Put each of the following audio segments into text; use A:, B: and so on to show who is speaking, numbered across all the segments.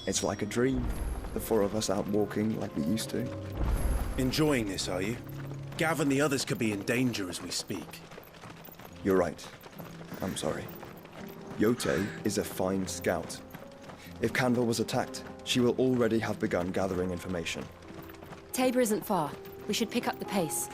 A: It's like a dream. The four of us out walking like we used to.
B: Enjoying this, are you? Gav and the others could be in danger as we speak.
A: You're right. I'm sorry. Yote is a fine scout. If Canville was attacked, she will already have begun gathering information.
C: Tabor isn't far. We should pick up the pace.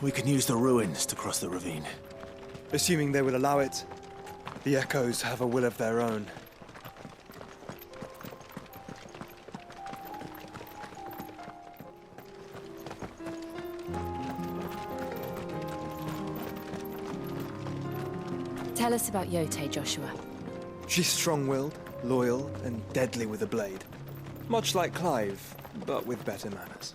B: We can use the ruins to cross the ravine.
A: Assuming they will allow it, the Echoes have a will of their own.
C: Tell us about Yote, Joshua.
A: She's strong-willed, loyal, and deadly with a blade. Much like Clive, but with better manners.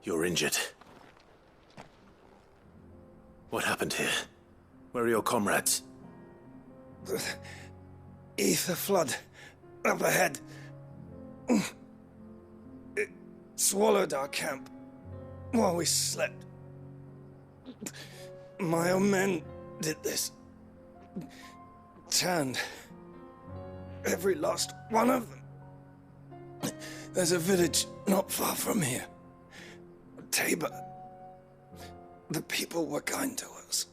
B: You're injured. What happened here? Where are your comrades?
D: The ether flood up ahead. It swallowed our camp while we slept. My own men did this. Turned every last one of them. There's a village not far from here. Tabor. The people were kind to us.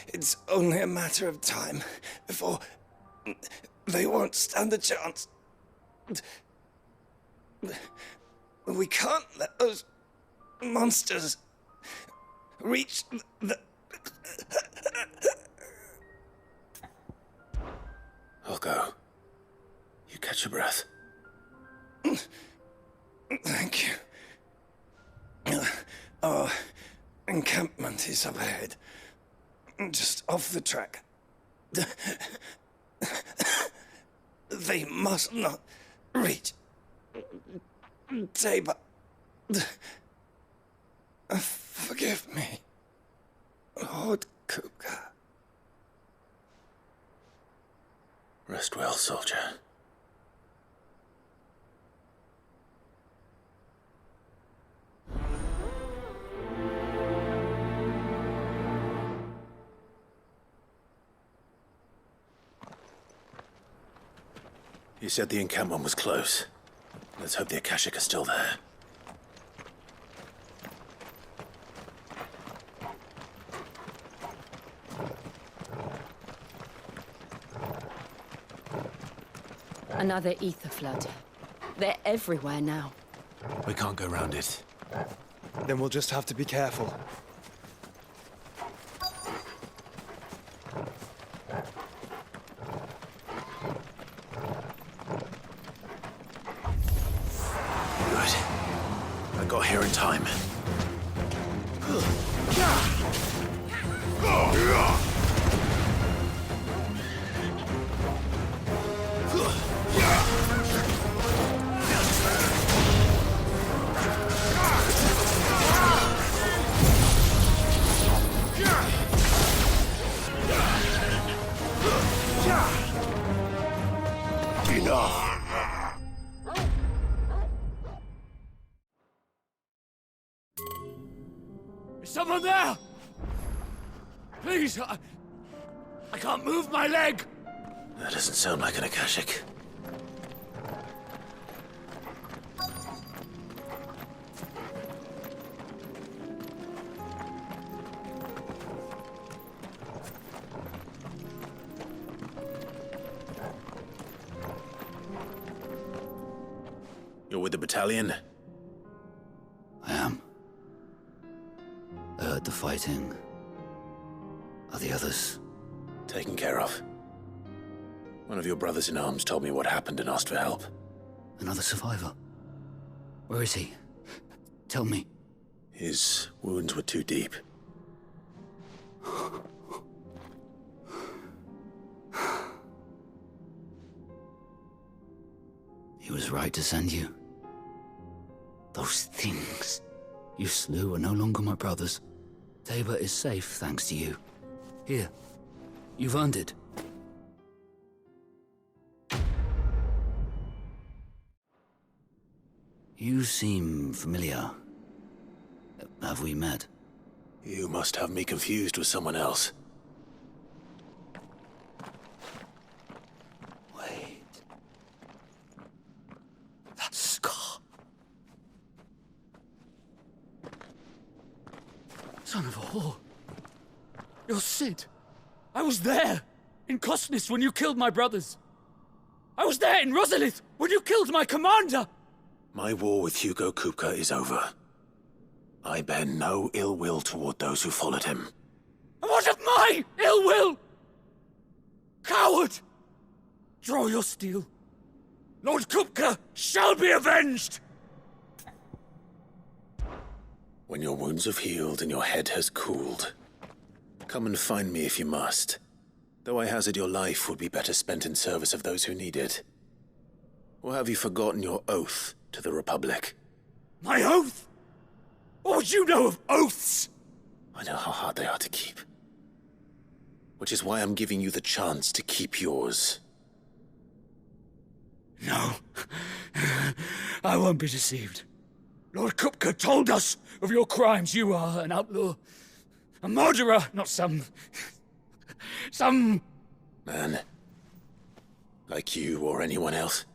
D: It's only a matter of time before they won't stand a chance. We can't let those monsters reach the...
B: I'll go. You catch your breath.
D: Thank you. Our encampment is up ahead. Just off the track. They must not reach Tabor. Forgive me, Lord Cougar.
B: Rest well, soldier. You said the encampment was close. Let's hope the Akashic are still there.
C: Another ether flood. They're everywhere now.
B: We can't go round it.
A: Then we'll just have to be careful.
B: Good. I got here in time.
E: Is someone there? Please, I can't move my leg!
B: That doesn't sound like an Akashic. You're with the battalion?
F: I am. I heard the fighting. Are the others
B: Taken care of. One of your brothers in arms told me what happened and asked for help.
F: Another survivor. Where is he? Tell me.
B: His wounds were too deep.
F: He was right to send you. Those things you slew are no longer my brothers. Tabor is safe thanks to you. Here, you've earned it. You seem familiar. Have we met?
B: You must have me confused with someone else.
F: Wait. That scar.
E: Son of a whore. You're Sid. I was there, in Cosnis, when you killed my brothers. I was there in Rosalith, when you killed my commander!
B: My war with Hugo Kupka is over. I bear no ill will toward those who followed him.
E: And what of my ill will? Coward! Draw your steel. Lord Kupka shall be avenged!
B: When your wounds have healed and your head has cooled, come and find me if you must. Though I hazard your life would be better spent in service of those who need it. Or have you forgotten your oath to the Republic?
E: My oath? What would you know of oaths?
B: I know how hard they are to keep. Which is why I'm giving you the chance to keep yours.
E: No. I won't be deceived. Lord Kupka told us of your crimes. You are an outlaw. A murderer, not some...
B: Man. Like you or anyone else.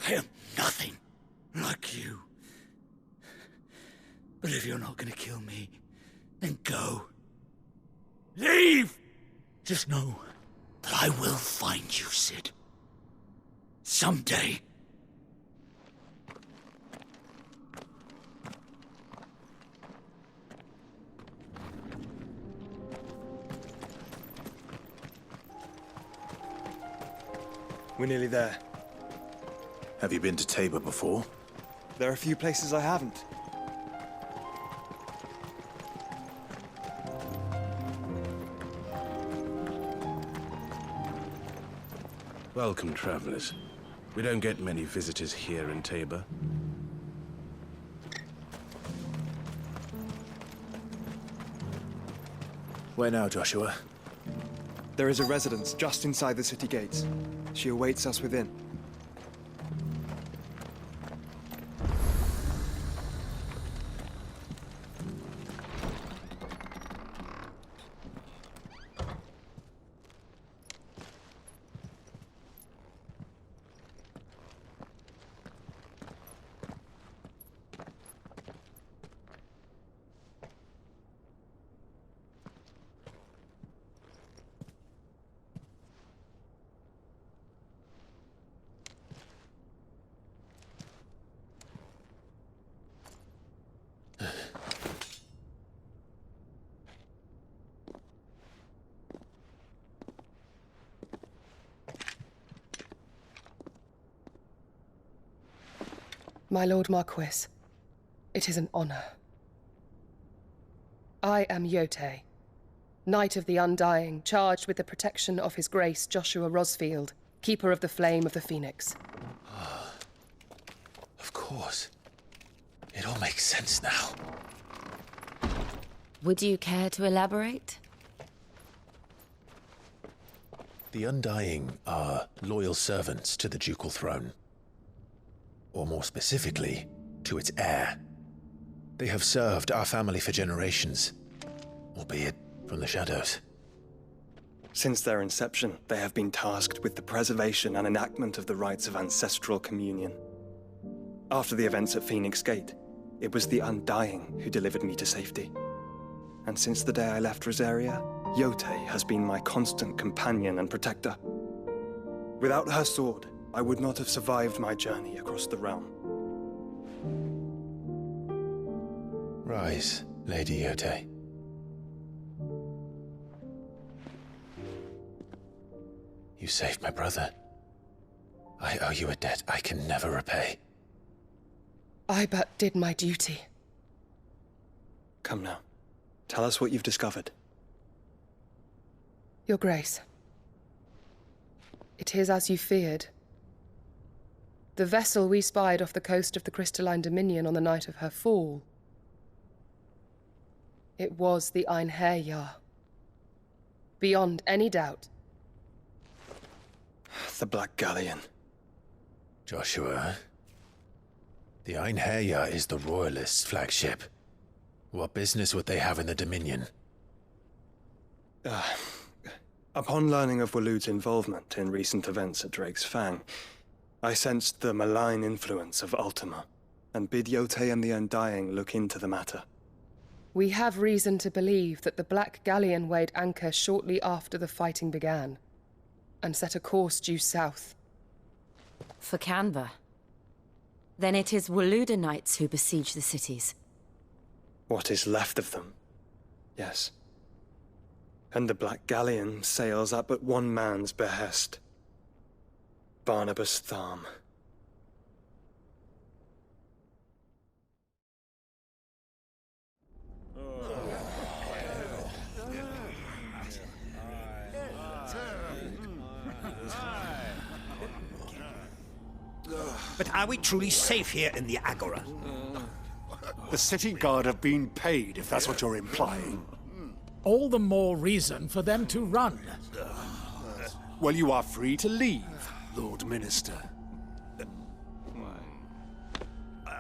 E: I am nothing like you. But if you're not gonna kill me, then go. Leave! Just know that I will find you, Sid. Someday.
A: We're nearly there.
B: Have you been to Tabor before?
A: There are a few places I haven't.
G: Welcome, travelers. We don't get many visitors here in Tabor.
B: Where now, Joshua?
A: There is a residence just inside the city gates. She awaits us within.
H: My Lord Marquis, it is an honor. I am Yote, Knight of the Undying, charged with the protection of His Grace Joshua Rosfield, Keeper of the Flame of the Phoenix.
B: Of course. It all makes sense now.
C: Would you care to elaborate?
B: The Undying are loyal servants to the ducal throne. Or more specifically, to its heir. They have served our family for generations, albeit from the shadows.
A: Since their inception, they have been tasked with the preservation and enactment of the rites of ancestral communion. After the events at Phoenix Gate, it was the Undying who delivered me to safety. And since the day I left Rosaria, Yote has been my constant companion and protector. Without her sword, I would not have survived my journey across the realm.
B: Rise, Lady Yote. You saved my brother. I owe you a debt I can never repay.
H: I but did my duty.
A: Come now. Tell us what you've discovered.
H: Your Grace. It is as you feared. The vessel we spied off the coast of the Crystalline Dominion on the night of her fall. It was the Einherjar. Beyond any doubt.
A: The Black Galleon.
B: Joshua, the Einherjar is the Royalists' flagship. What business would they have in the Dominion?
A: Upon learning of Waloed's involvement in recent events at Drake's Fang, I sensed the malign influence of Ultima, and bid Yote and the Undying look into the matter.
H: We have reason to believe that the Black Galleon weighed anchor shortly after the fighting began, and set a course due south.
C: For Canva. Then it is Waloed knights who besiege the cities.
A: What is left of them? Yes. And the Black Galleon sails at but one man's behest. Barnabas Tharm.
I: But are we truly safe here in the Agora?
J: The city guard have been paid, if that's what you're implying.
K: All the more reason for them to run.
J: Well, you are free to leave, Lord Minister.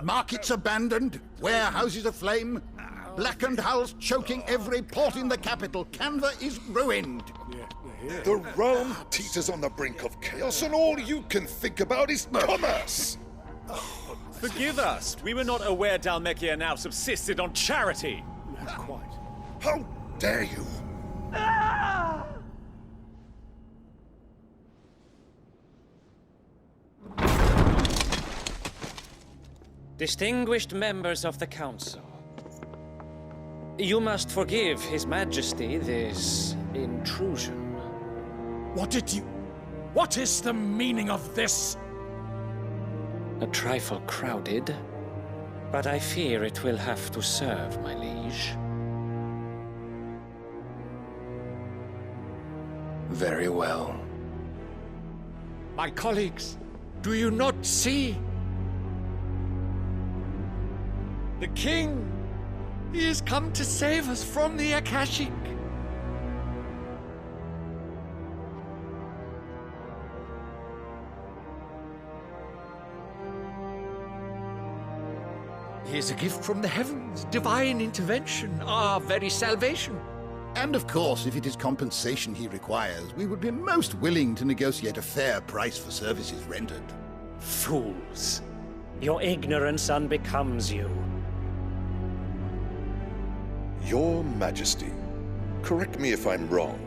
I: Markets abandoned, warehouses aflame, blackened hulls choking every port in the capital. Canva is ruined.
L: The realm teeters on the brink of chaos, and all you can think about is commerce!
M: Forgive us! We were not aware Dhalmekia now subsisted on charity!
J: Not quite.
L: How dare you!
N: Distinguished members of the Council, you must forgive His Majesty this intrusion.
K: What is the meaning of this?
N: A trifle crowded, but I fear it will have to serve, my liege.
L: Very well.
K: My colleagues, do you not see? The king! He has come to save us from the Akashic! He is a gift from the heavens, divine intervention, our very salvation.
I: And of course, if it is compensation he requires, we would be most willing to negotiate a fair price for services rendered.
N: Fools! Your ignorance unbecomes you.
L: Your Majesty, correct me if I'm wrong,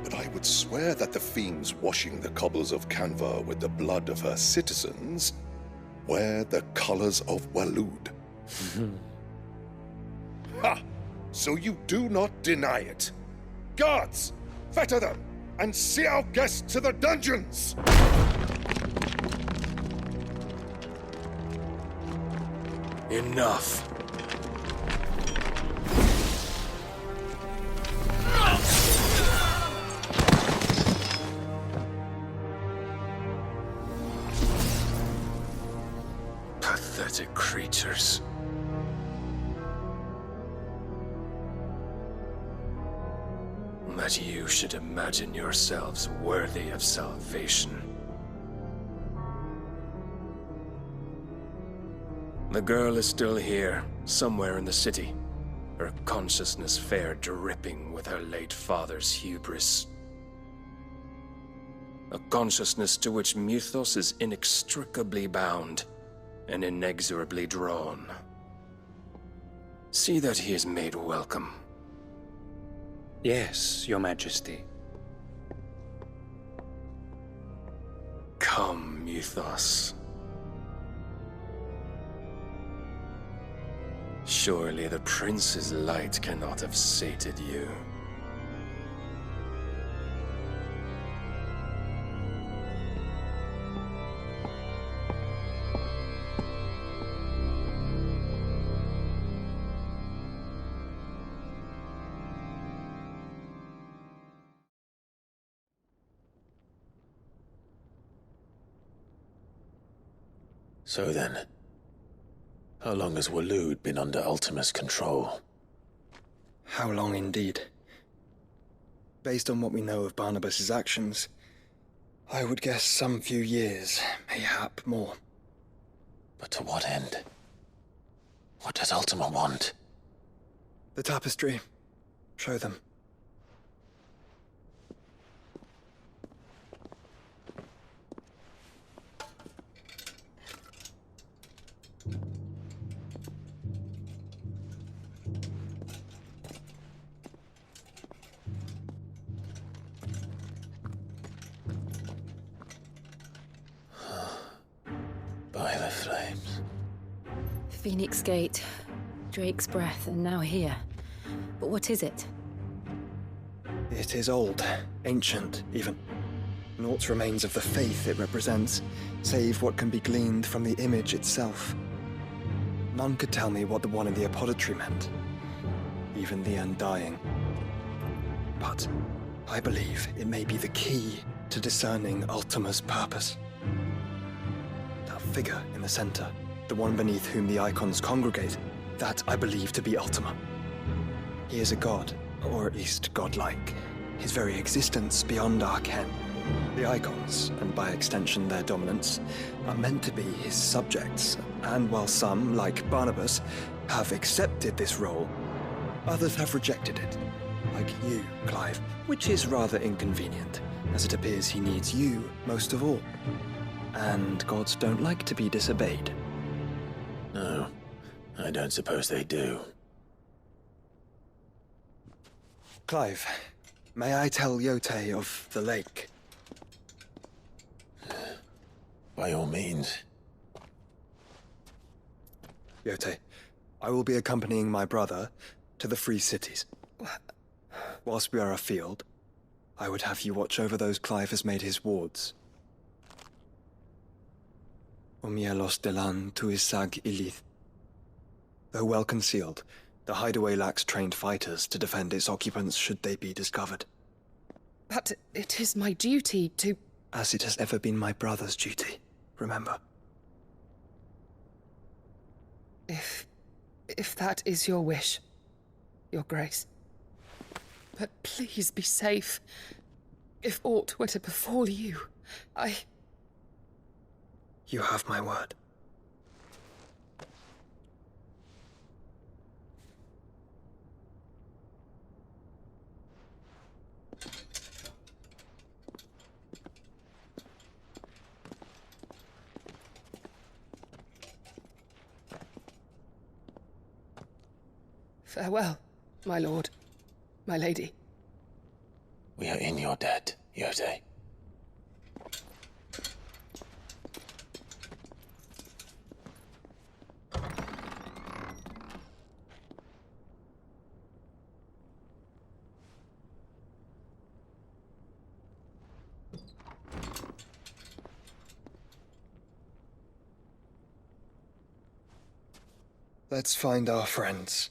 L: but I would swear that the fiends washing the cobbles of Canva with the blood of her citizens wear the colors of Waloed. Ha! So you do not deny it. Guards, fetter them, and see our guests to the dungeons!
G: Enough. Pathetic creatures. That you should imagine yourselves worthy of salvation. The girl is still here, somewhere in the city. Her consciousness fair dripping with her late father's hubris. A consciousness to which Mythos is inextricably bound and inexorably drawn. See that he is made welcome.
N: Yes, Your Majesty.
G: Come, Mythos. Surely the prince's light cannot have sated you.
B: So then, how long has Waloed been under Ultima's control?
A: How long indeed? Based on what we know of Barnabas's actions, I would guess some few years, mayhap more.
B: But to what end? What does Ultima want?
A: The tapestry. Show them.
B: By the flames.
C: Phoenix Gate, Drake's Breath, and now here. But what is it?
A: It is old, ancient, even. Naught remains of the faith it represents, save what can be gleaned from the image itself. None could tell me what the one in the apothecary meant, even the Undying. But I believe it may be the key to discerning Ultima's purpose. That figure in the center, the one beneath whom the icons congregate, that I believe to be Ultima. He is a god, or at least godlike, his very existence beyond our ken. The icons, and by extension their dominants, are meant to be his subjects, and while some, like Barnabas, have accepted this role, others have rejected it, like you, Clive, which is rather inconvenient, as it appears he needs you most of all. And gods don't like to be disobeyed.
B: No, I don't suppose they do.
A: Clive, may I tell Yote of the lake?
B: By all means.
A: Yote, I will be accompanying my brother to the Free Cities. Whilst we are afield, I would have you watch over those Clive has made his wards. Omielos delan tuisag ilith. Though well concealed, the hideaway lacks trained fighters to defend its occupants should they be discovered.
H: But it is my duty to...
A: As it has ever been my brother's duty, remember.
H: If that is your wish, Your Grace. But please be safe. If aught were to befall you,
A: You have my word.
H: Farewell, my lord, my lady.
B: We are in your debt, Yote.
A: Let's find our friends.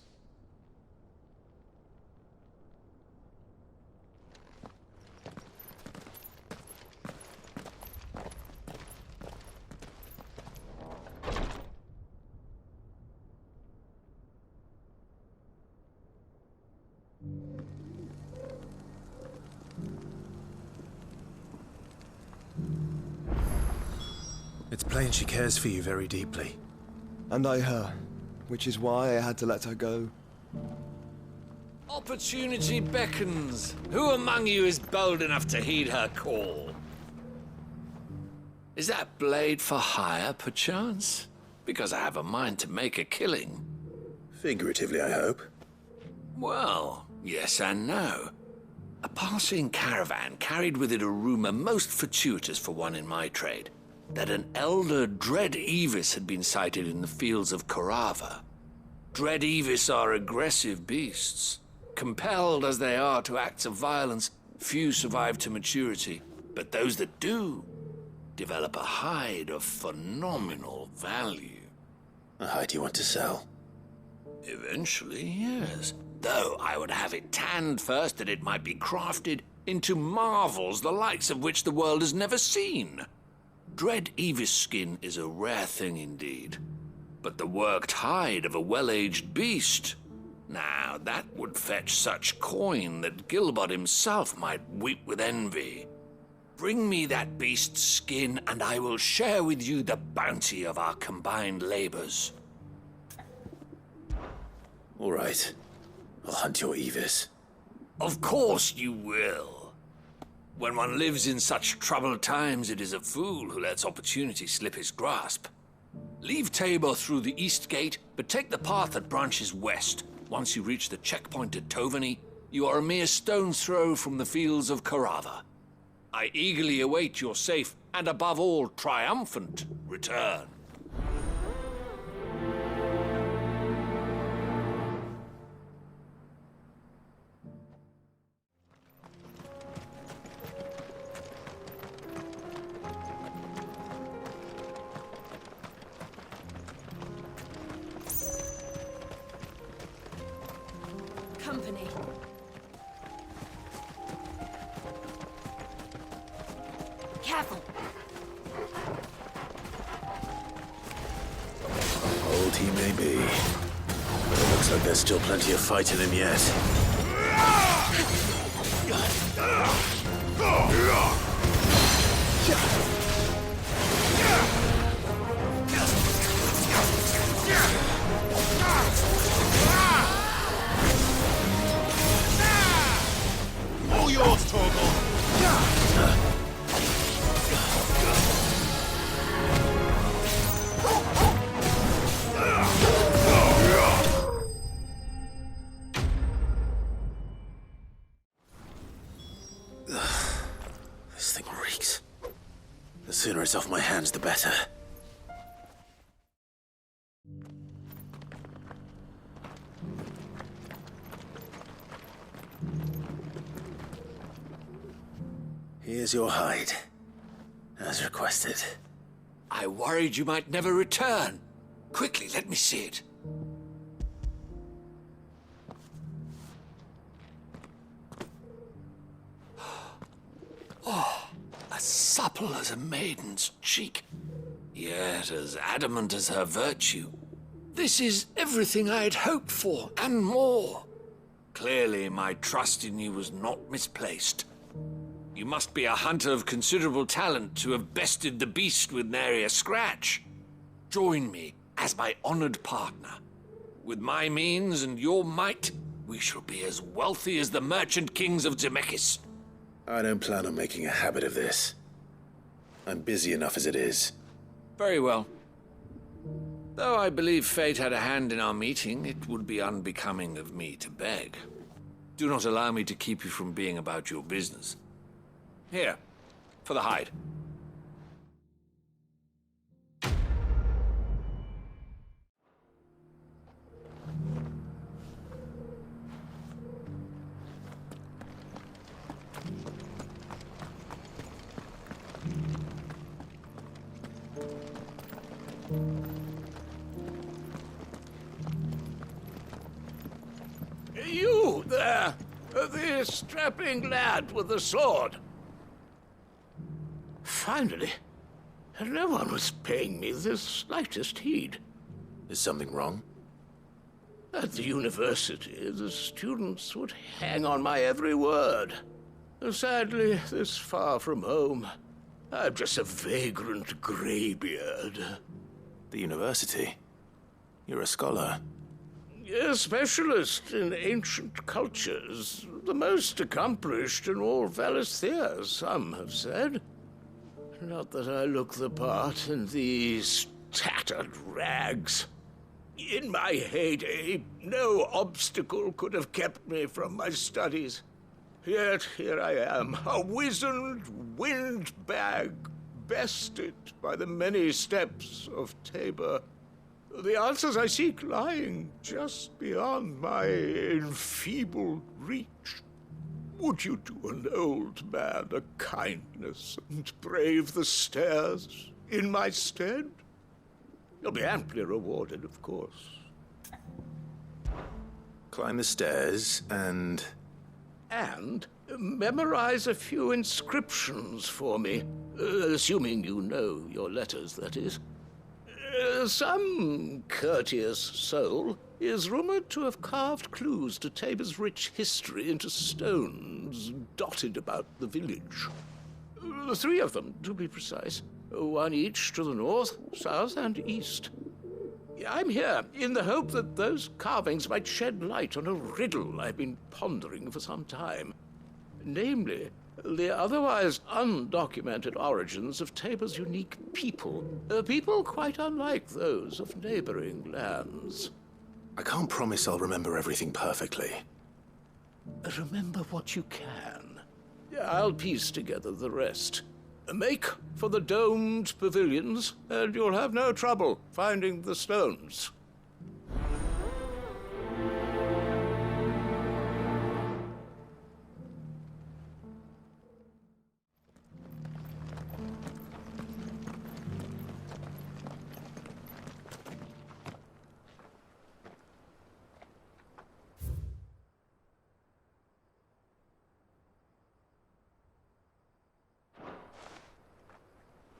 B: It's plain she cares for you very deeply.
A: And I her, which is why I had to let her go.
K: Opportunity beckons. Who among you is bold enough to heed her call? Is that blade for hire, perchance? Because I have a mind to make a killing.
B: Figuratively, I hope.
K: Well, yes and no. A passing caravan carried with it a rumor most fortuitous for one in my trade, that an elder Dread Evis had been sighted in the fields of Korava. Dread Evis are aggressive beasts. Compelled as they are to acts of violence, few survive to maturity, but those that do develop a hide of phenomenal value.
B: A hide you want to sell?
K: Eventually, yes. Though I would have it tanned first that it might be crafted into marvels the likes of which the world has never seen. dread Evis skin is a rare thing indeed. But the worked hide of a well-aged beast? Now, that would fetch such coin that Gilbert himself might weep with envy. Bring me that beast's skin, and I will share with you the bounty of our combined labors.
B: All right. I'll hunt your Evis.
K: Of course you will. When one lives in such troubled times, it is a fool who lets opportunity slip his grasp. Leave Tabor through the east gate, but take the path that branches west. Once you reach the checkpoint at Tovany, you are a mere stone's throw from the fields of Carava. I eagerly await your safe, and above all, triumphant return.
C: Company. Careful.
B: Old he may be, but it looks like there's still plenty of fight in him yet.
I: All yours, Torgal.
B: This thing reeks. The sooner it's off my hands, the better. Here's your hide, as requested.
K: I worried you might never return. Quickly, let me see it. Oh, as supple as a maiden's cheek, yet as adamant as her virtue. This is everything I had hoped for, and more. Clearly, my trust in you was not misplaced. You must be a hunter of considerable talent to have bested the beast with nary a scratch. Join me as my honored partner. With my means and your might, we shall be as wealthy as the merchant kings of Zemeckis.
B: I don't plan on making a habit of this. I'm busy enough as it is.
K: Very well. Though I believe fate had a hand in our meeting, it would be unbecoming of me to beg. Do not allow me to keep you from being about your business. Here, for the hide.
O: You there, the strapping lad with the sword. Finally, no one was paying me the slightest heed.
B: Is something wrong?
O: At the university, the students would hang on my every word. Sadly, this far from home, I'm just a vagrant greybeard.
B: The university? You're a scholar.
O: A specialist in ancient cultures. The most accomplished in all Valisthea, some have said. Not that I look the part in these tattered rags. In my heyday, no obstacle could have kept me from my studies. Yet here I am, a wizened windbag, bested by the many steps of Tabor. The answers I seek lying just beyond my enfeebled reach. Would you do an old man a kindness and brave the stairs in my stead? You'll be amply rewarded, of course.
B: Climb the stairs and...
O: And Memorize a few inscriptions for me, assuming you know your letters, that is. Some courteous soul is rumored to have carved clues to Tabor's rich history into stones dotted about the village. 3 of them, to be precise. 1 each to the north, south, and east. I'm here in the hope that those carvings might shed light on a riddle I've been pondering for some time. Namely, the otherwise undocumented origins of Tabor's unique people. People quite unlike those of neighboring lands.
B: I can't promise I'll remember everything perfectly.
O: Remember what you can. I'll piece together the rest. Make for the domed pavilions, and you'll have no trouble finding the stones.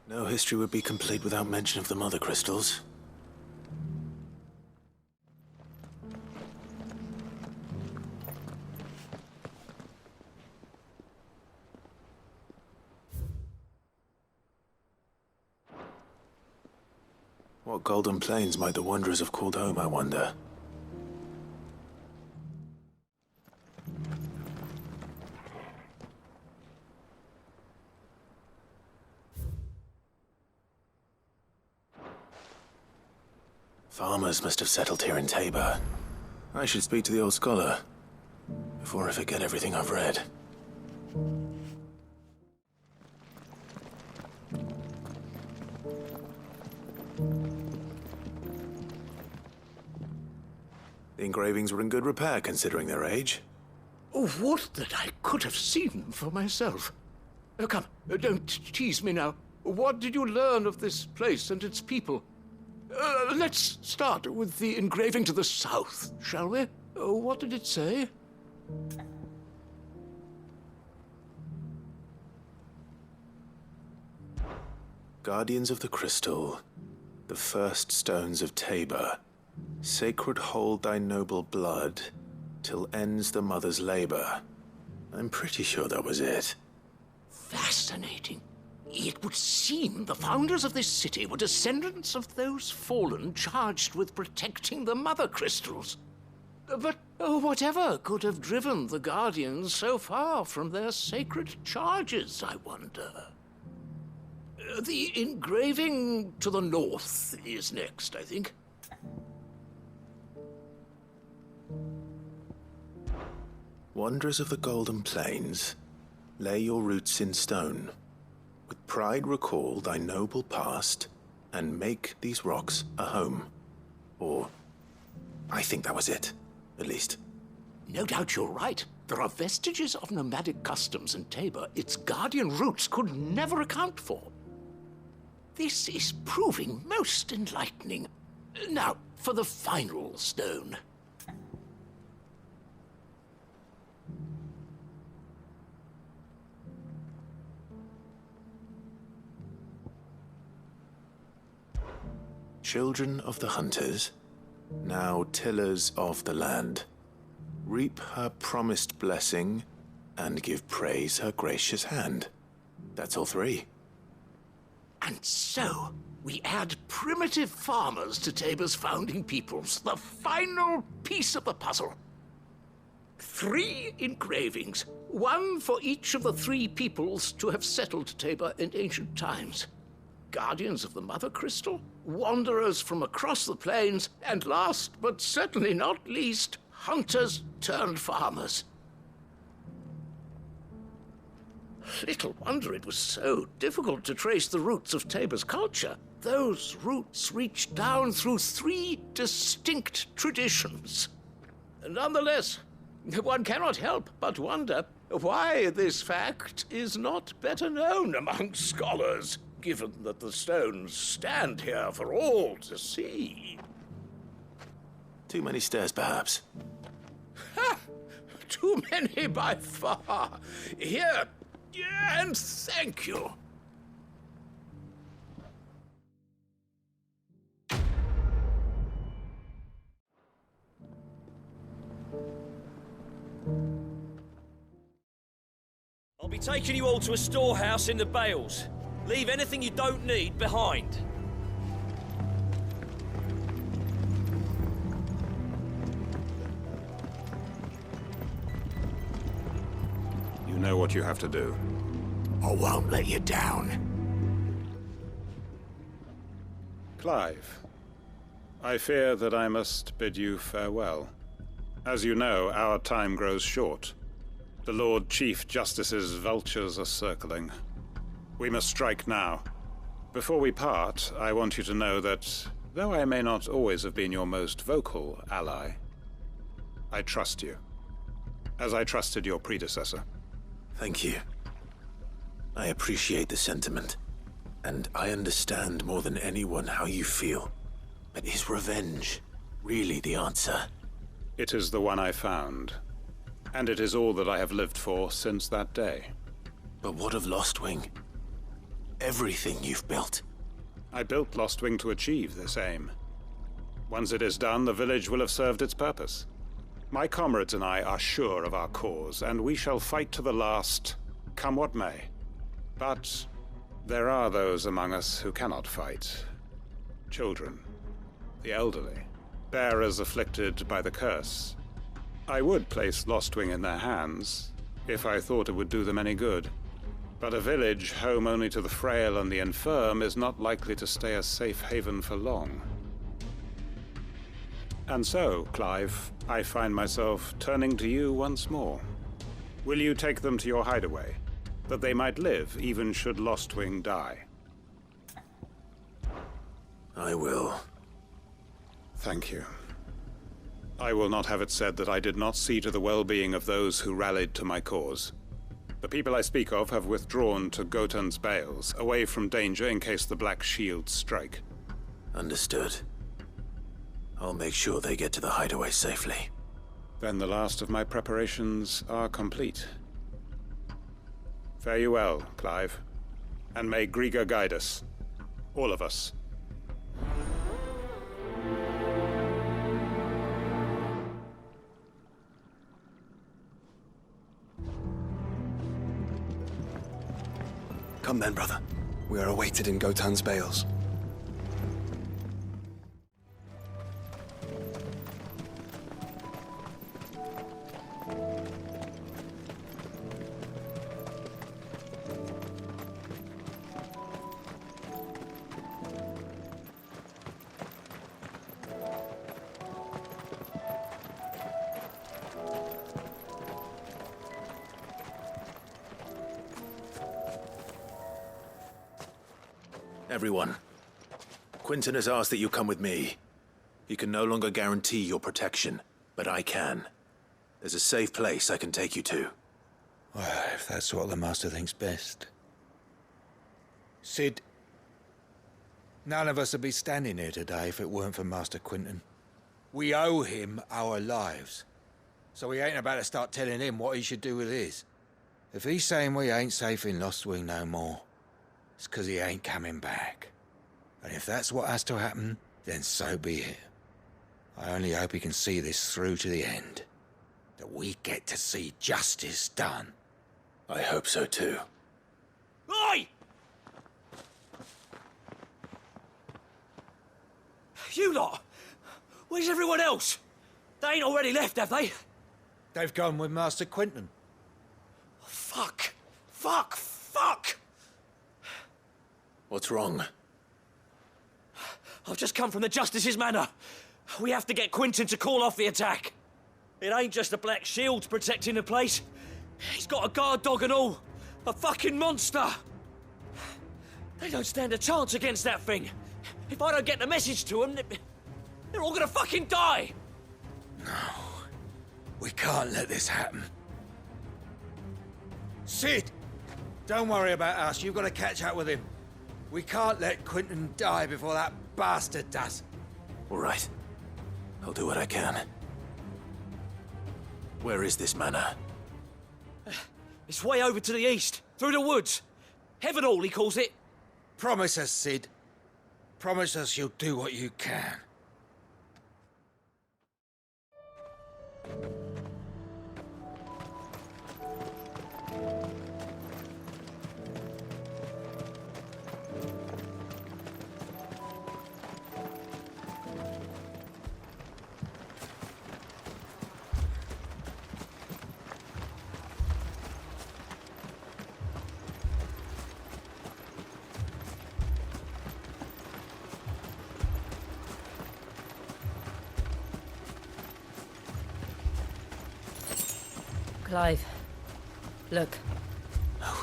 B: No history would be complete without mention of the Mother Crystals. What golden plains might the Wanderers have called home, I wonder? Farmers must have settled here in Tabor. I should speak to the old scholar before I forget everything I've read. The engravings were in good repair considering their age.
O: Oh, what that I could have seen for myself. Come, don't tease me now. What did you learn of this place and its people? Let's start with the engraving to the south, shall we? What did it say?
B: Guardians of the Crystal, the first stones of Tabor, sacred hold thy noble blood, till ends the mother's labor. I'm pretty sure that was it.
O: Fascinating. It would seem the founders of this city were descendants of those fallen charged with protecting the Mother Crystals. But whatever could have driven the Guardians so far from their sacred charges, I wonder? The engraving to the north is next, I think.
B: Wanderers of the Golden Plains, lay your roots in stone. With pride recall thy noble past, and make these rocks a home. Or, I think that was it, at least.
O: No doubt you're right. There are vestiges of nomadic customs in Tabor its guardian roots could never account for. This is proving most enlightening. Now, for the final stone.
B: Children of the hunters, now tillers of the land, reap her promised blessing and give praise her gracious hand. That's all 3.
O: And so, we add primitive farmers to Tabor's founding peoples, the final piece of the puzzle. 3 engravings, 1 for each of the 3 peoples to have settled Tabor in ancient times. Guardians of the Mother Crystal, wanderers from across the plains, and last but certainly not least, hunters turned farmers. Little wonder it was so difficult to trace the roots of Tabor's culture. Those roots reach down through 3 distinct traditions. Nonetheless, one cannot help but wonder why this fact is not better known among scholars, given that the stones stand here for all to see.
B: Too many stairs, perhaps.
O: Ha! too many by far. Here, and thank you.
P: I'll be taking you all to a storehouse in the Bales. Leave anything you don't need behind.
J: You know what you have to do.
I: I won't let you down.
J: Clive, I fear that I must bid you farewell. As you know, our time grows short. The Lord Chief Justice's vultures are circling. We must strike now. Before we part, I want you to know that, though I may not always have been your most vocal ally, I trust you, as I trusted your predecessor.
B: Thank you. I appreciate the sentiment, and I understand more than anyone how you feel. But is revenge really the answer?
J: It is the one I found, and it is all that I have lived for since that day.
B: But what of Lostwing? Everything you've built.
J: I built Lostwing to achieve this aim. Once it is done, the village will have served its purpose. My comrades and I are sure of our cause, and we shall fight to the last, come what may. But there are those among us who cannot fight. Children, the elderly, bearers afflicted by the curse. I would place Lostwing in their hands, if I thought it would do them any good. But a village home only to the frail and the infirm is not likely to stay a safe haven for long. And so, Clive, I find myself turning to you once more. Will you take them to your hideaway, that they might live even should Lostwing die?
B: I will.
J: Thank you. I will not have it said that I did not see to the well-being of those who rallied to my cause. The people I speak of have withdrawn to Gotan's Bales, away from danger in case the Black Shields strike.
B: Understood. I'll make sure they get to the hideaway safely.
J: Then the last of my preparations are complete. Fare you well, Clive. And may Griga guide us. All of us.
A: Come then, brother. We are awaited in Gotan's Bales.
B: Everyone, Quinton has asked that you come with me. He can no longer guarantee your protection, but I can. There's a safe place I can take you to.
Q: Well, if that's what the Master thinks best. Sid, none of us would be standing here today if it weren't for Master Quinton. We owe him our lives. So we ain't about to start telling him what he should do with his. If he's saying we ain't safe in Lostwing no more, it's 'cause he ain't coming back. And if that's what has to happen, then so be it. I only hope he can see this through to the end. That we get to see justice done.
B: I hope so too.
P: Oi! You lot! Where's everyone else? They ain't already left, have they?
Q: They've gone with Master Quinton.
P: Fuck! Fuck! Fuck!
B: What's wrong?
P: I've just come from the Justice's manor. We have to get Quinton to call off the attack. It ain't just the Black Shields protecting the place. He's got a guard dog and all. A fucking monster. They don't stand a chance against that thing. If I don't get the message to them, they're all gonna fucking die.
Q: No. We can't let this happen. Sid! Don't worry about us. You've got to catch up with him. We can't let Quinton die before that bastard does.
B: All right. I'll do what I can. Where is this manor?
P: It's way over to the east, through the woods. Heaven Hall, he calls it.
Q: Promise us, Cid. Promise us you'll do what you can.
C: Clive, look.
B: No.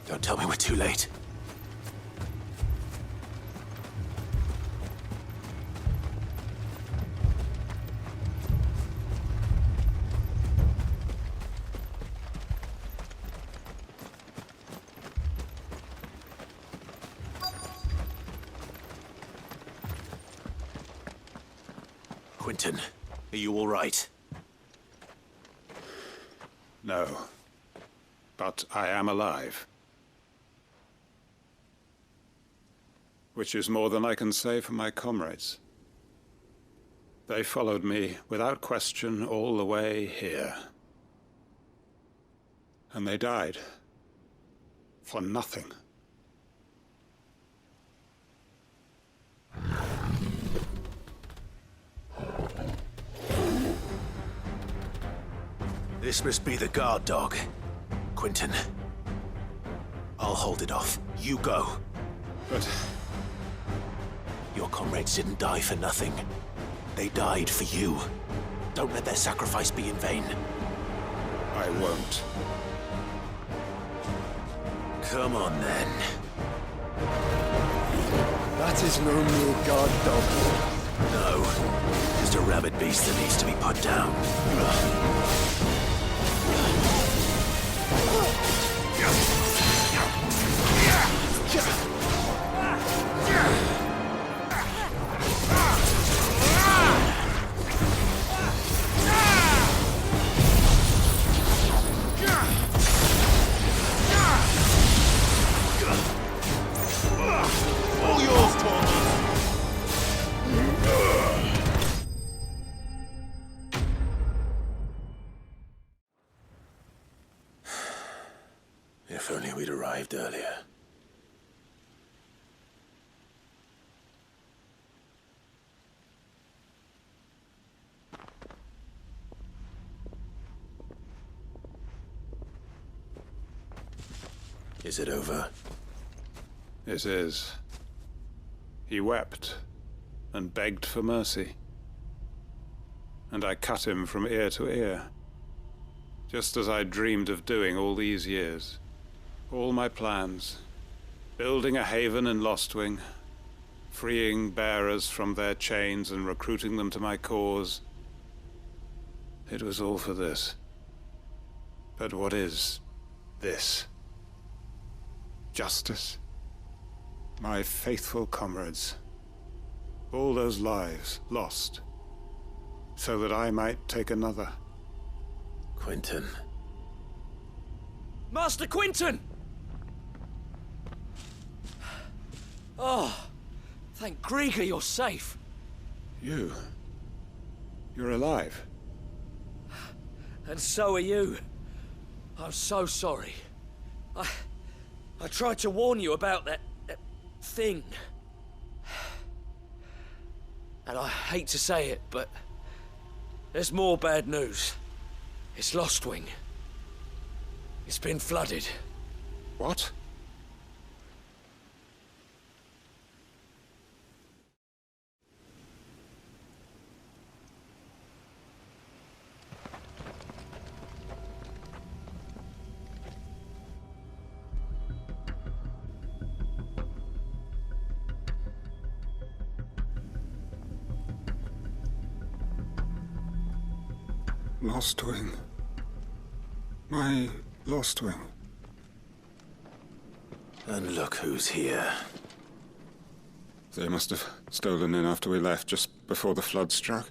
B: Don't tell me we're too late. Quentin, are you all right?
J: No. But I am alive. Which is more than I can say for my comrades. They followed me without question all the way here. And they died. For nothing.
B: This must be the guard dog. Quentin. I'll hold it off. You go.
J: But...
B: your comrades didn't die for nothing. They died for you. Don't let their sacrifice be in vain.
J: I won't.
B: Come on, then.
A: That is no mere guard dog.
B: No. Just a rabid beast that needs to be put down.
I: All yours, Tormund.
B: If only we'd arrived earlier. Is it over?
J: It is. He wept and begged for mercy. And I cut him from ear to ear. Just as I dreamed of doing all these years. All my plans. Building a haven in Lostwing. Freeing bearers from their chains and recruiting them to my cause. It was all for this. But what is this? Justice? My faithful comrades. All those lives lost. So that I might take another.
B: Quentin.
P: Master Quentin! Oh, thank Grieger you're safe.
J: You're alive.
P: And so are you. I'm so sorry. I tried to warn you about that thing. And I hate to say it, but there's more bad news. It's Lostwing. It's been flooded.
J: What? Lostwing. My Lostwing.
B: And look who's here.
J: They must have stolen in after we left, just before the flood struck.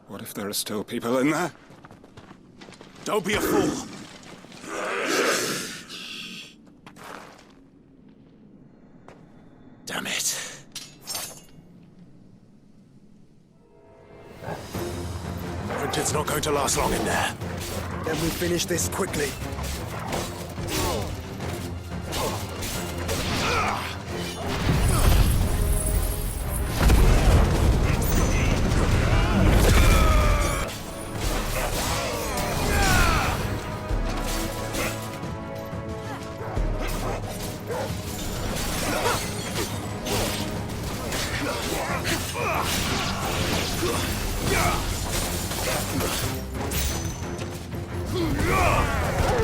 J: What if there are still people in there?
B: Don't be a fool! Damn it. Quentin's not going to last long in there.
A: Then we finish this quickly.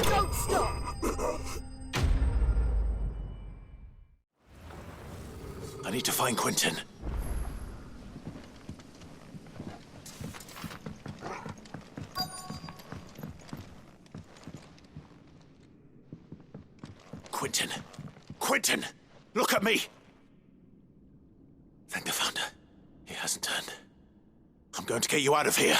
R: Don't stop!
B: I need to find Quentin. Quentin! Quentin! Look at me! Thank the Founder. He hasn't turned. I'm going to get you out of here.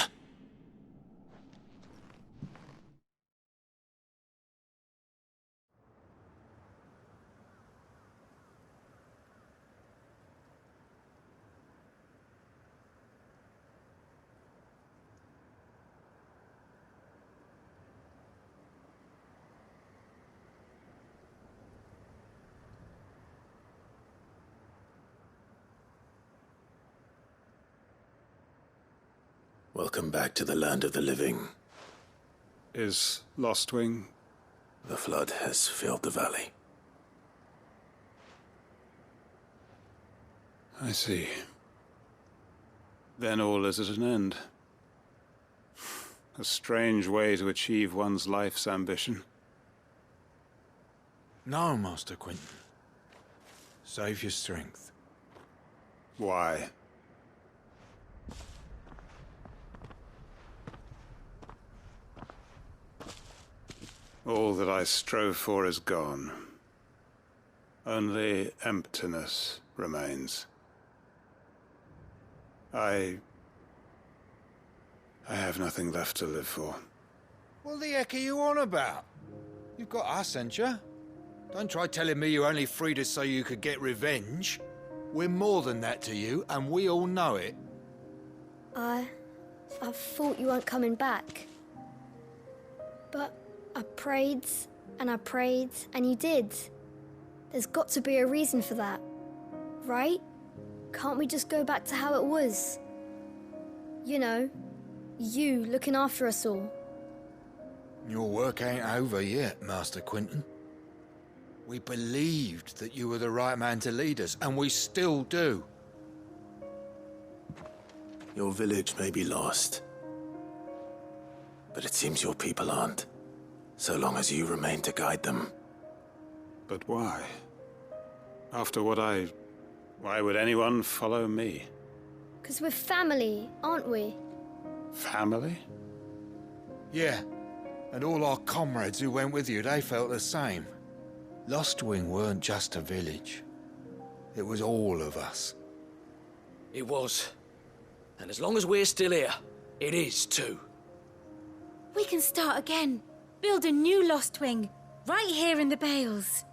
B: Welcome back to the land of the living.
J: Is Lostwing?
B: The flood has filled the valley.
J: I see. Then all is at an end. A strange way to achieve one's life's ambition.
Q: No, Master Quentin. Save your strength.
J: Why? All that I strove for is gone. Only emptiness remains. I have nothing left to live for.
Q: What the heck are you on about? You've got us, ain't you? Don't try telling me you only freed us so you could get revenge. We're more than that to you, and we all know it.
R: I thought you weren't coming back. But I prayed, and you did. There's got to be a reason for that, right? Can't we just go back to how it was? You know, you looking after us all.
Q: Your work ain't over yet, Master Quentin. We believed that you were the right man to lead us, and we still do.
B: Your village may be lost, but it seems your people aren't. So long as you remain to guide them.
J: But why? After what why would anyone follow me?
R: 'Cause we're family, aren't we?
J: Family?
Q: Yeah, and all our comrades who went with you, they felt the same. Lostwing weren't just a village. It was all of us.
P: It was. And as long as we're still here, it is too.
S: We can start again. Build a new Lostwing, right here in the Bales.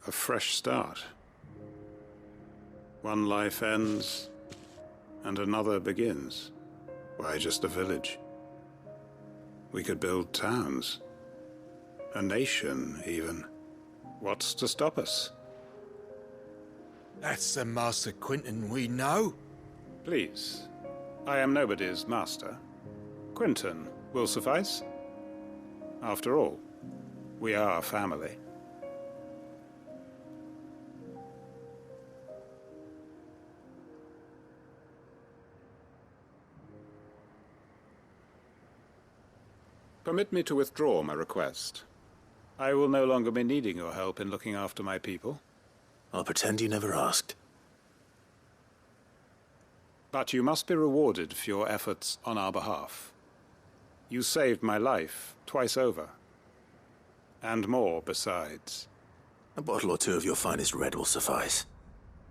J: A fresh start. One life ends, and another begins. Why just a village? We could build towns. A nation, even. What's to stop us?
Q: That's the Master Quentin we know.
J: Please. I am nobody's master. Quentin will suffice. After all, we are family. Permit me to withdraw my request. I will no longer be needing your help in looking after my people.
B: I'll pretend you never asked.
J: But you must be rewarded for your efforts on our behalf. You saved my life twice over. And more besides.
B: A bottle or two of your finest red will suffice.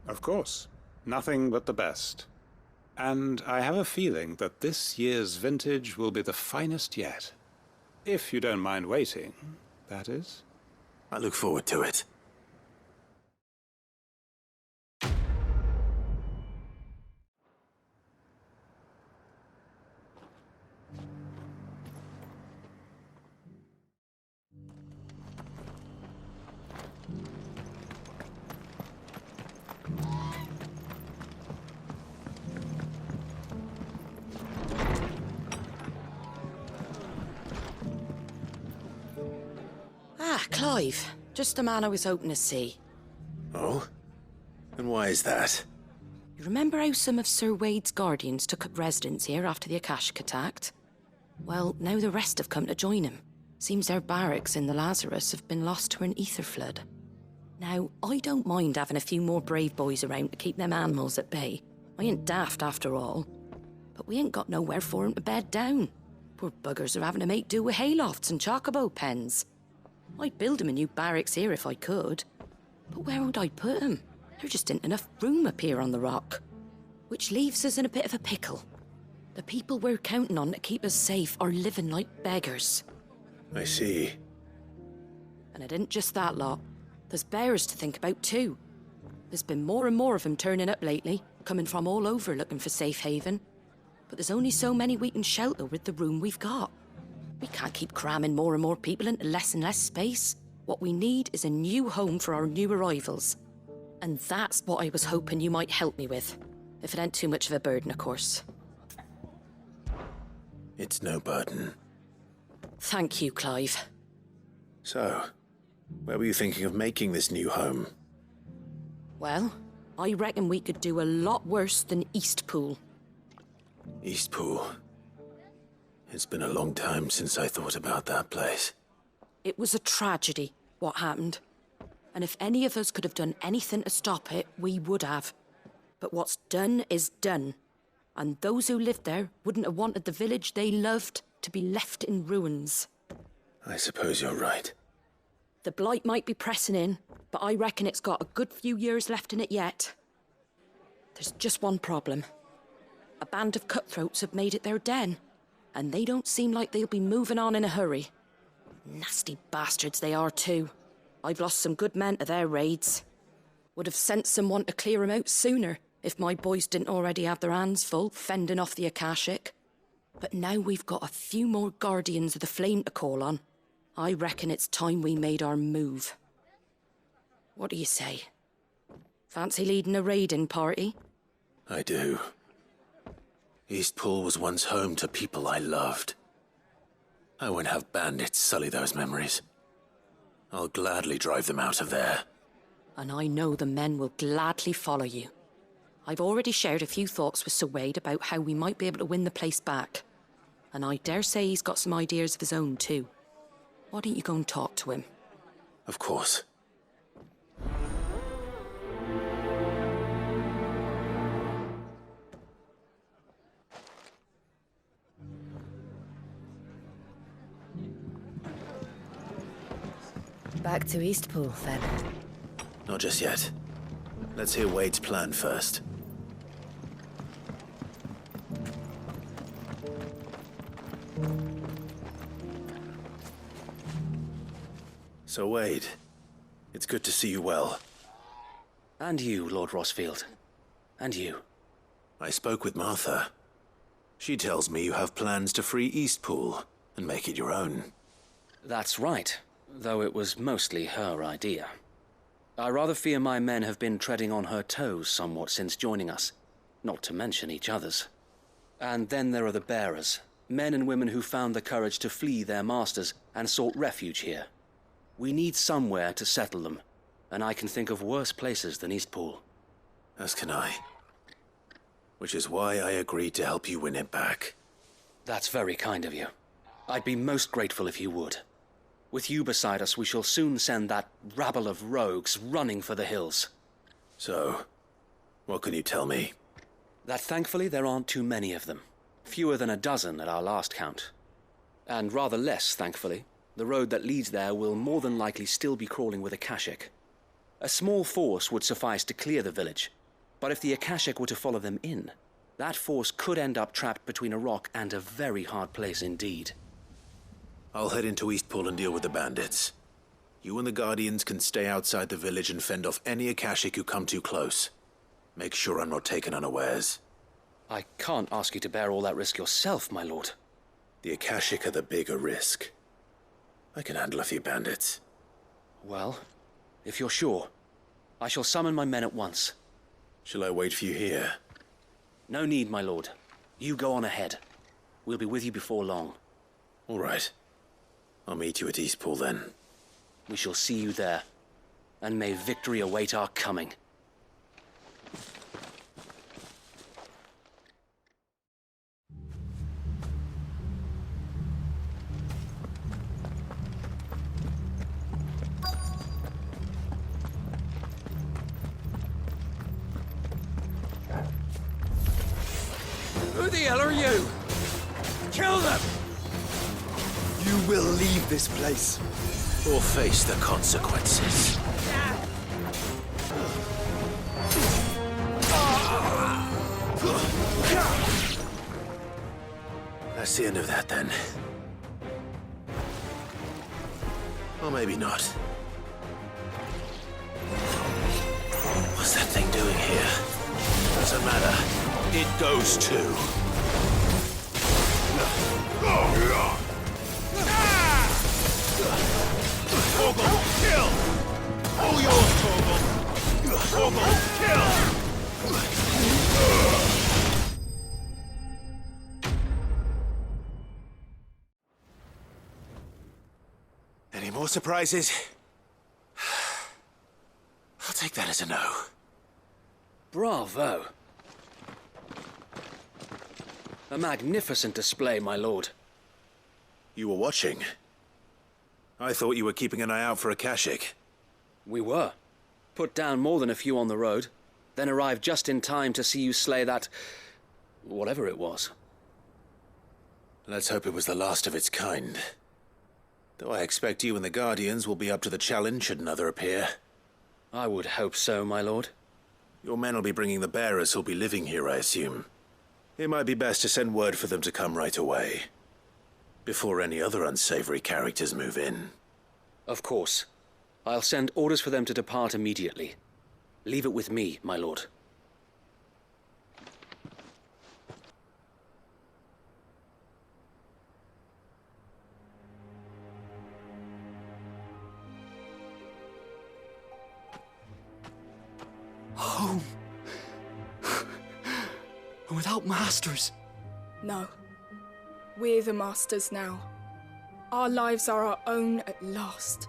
J: Of course. Nothing but the best. And I have a feeling that this year's vintage will be the finest yet. If you don't mind waiting, that is.
B: I look forward to it.
C: Clive. Just the man I was hoping to see.
B: Oh? And why is that?
C: You remember how some of Sir Wade's guardians took up residence here after the Akashic attacked? Well, now the rest have come to join him. Seems their barracks in the Lazarus have been lost to an ether flood. Now, I don't mind having a few more brave boys around to keep them animals at bay. I ain't daft after all. But we ain't got nowhere for 'em to bed down. Poor buggers are having to make do with haylofts and chocobo pens. I'd build 'em a new barracks here if I could. But where would I put 'em? There just ain't enough room up here on the rock. Which leaves us in a bit of a pickle. The people we're counting on to keep us safe are living like beggars.
B: I see.
C: And it isn't just that lot. There's bears to think about too. There's been more and more of them turning up lately, coming from all over looking for safe haven. But there's only so many we can shelter with the room we've got. We can't keep cramming more and more people into less and less space. What we need is a new home for our new arrivals. And that's what I was hoping you might help me with. If it ain't too much of a burden, of course.
B: It's no burden.
C: Thank you, Clive.
B: So, where were you thinking of making this new home?
C: Well, I reckon we could do a lot worse than Eastpool.
B: Eastpool. It's been a long time since I thought about that place.
C: It was a tragedy, what happened. And if any of us could have done anything to stop it, we would have. But what's done is done. And those who lived there wouldn't have wanted the village they loved to be left in ruins.
B: I suppose you're right.
C: The blight might be pressing in, but I reckon it's got a good few years left in it yet. There's just one problem. A band of cutthroats have made it their den. And they don't seem like they'll be moving on in a hurry. Nasty bastards they are too. I've lost some good men to their raids. Would have sent someone to clear 'em out sooner, if my boys didn't already have their hands full fending off the Akashic. But now we've got a few more Guardians of the Flame to call on. I reckon it's time we made our move. What do you say? Fancy leading a raiding party?
B: I do. Eastpool was once home to people I loved. I won't have bandits sully those memories. I'll gladly drive them out of there.
C: And I know the men will gladly follow you. I've already shared a few thoughts with Sir Wade about how we might be able to win the place back. And I dare say he's got some ideas of his own too. Why don't you go and talk to him?
B: Of course.
C: Back to Eastpool, then.
B: Not just yet. Let's hear Wade's plan first. So, Wade, it's good to see you well.
P: And you, Lord Rosfield. And you.
B: I spoke with Martha. She tells me you have plans to free Eastpool and make it your own.
N: That's right, though it was mostly her idea. I rather fear my men have been treading on her toes somewhat since joining us, not to mention each other's. And then there are the bearers, men and women who found the courage to flee their masters and sought refuge here. We need somewhere to settle them, and I can think of worse places than Eastpool.
B: As can I. Which is why I agreed to help you win it back.
N: That's very kind of you. I'd be most grateful if you would. With you beside us, we shall soon send that rabble of rogues running for the hills.
B: So, what can you tell me?
N: That thankfully there aren't too many of them. Fewer than a dozen at our last count. And rather less, thankfully. The road that leads there will more than likely still be crawling with Akashic. A small force would suffice to clear the village, But if the Akashic were to follow them in, that force could end up trapped between a rock and a very hard place indeed.
B: I'll head into Eastpool and deal with the bandits. You and the Guardians can stay outside the village and fend off any Akashic who come too close. Make sure I'm not taken unawares.
N: I can't ask you to bear all that risk yourself, my lord.
B: The Akashic are the bigger risk. I can handle a few bandits.
N: Well, if you're sure, I shall summon my men at once.
B: Shall I wait for you here?
N: No need, my lord. You go on ahead. We'll be with you before long.
B: All right. I'll meet you at Eastpool then.
N: We shall see you there. And may victory await our coming.
D: Who the hell are you? Kill them!
A: You will leave this place.
B: Or face the consequences. That's the end of that, then. Or maybe not. What's that thing doing here? Doesn't matter. It goes too.
O: Torgal, kill! All yours, Torgal! Torgal, kill!
B: Any more surprises? I'll take that as a no.
N: Bravo. A magnificent display, my lord.
B: You were watching? I thought you were keeping an eye out for Akashic.
N: We were. Put down more than a few on the road, then arrived just in time to see you slay that... whatever it was.
B: Let's hope it was the last of its kind. Though I expect you and the Guardians will be up to the challenge should another appear.
N: I would hope so, my lord.
B: Your men will be bringing the bearers who'll be living here, I assume. It might be best to send word for them to come right away, before any other unsavory characters move in.
N: Of course. I'll send orders for them to depart immediately. Leave it with me, my lord.
E: Home. Without masters.
T: No. We're the masters now. Our lives are our own at last.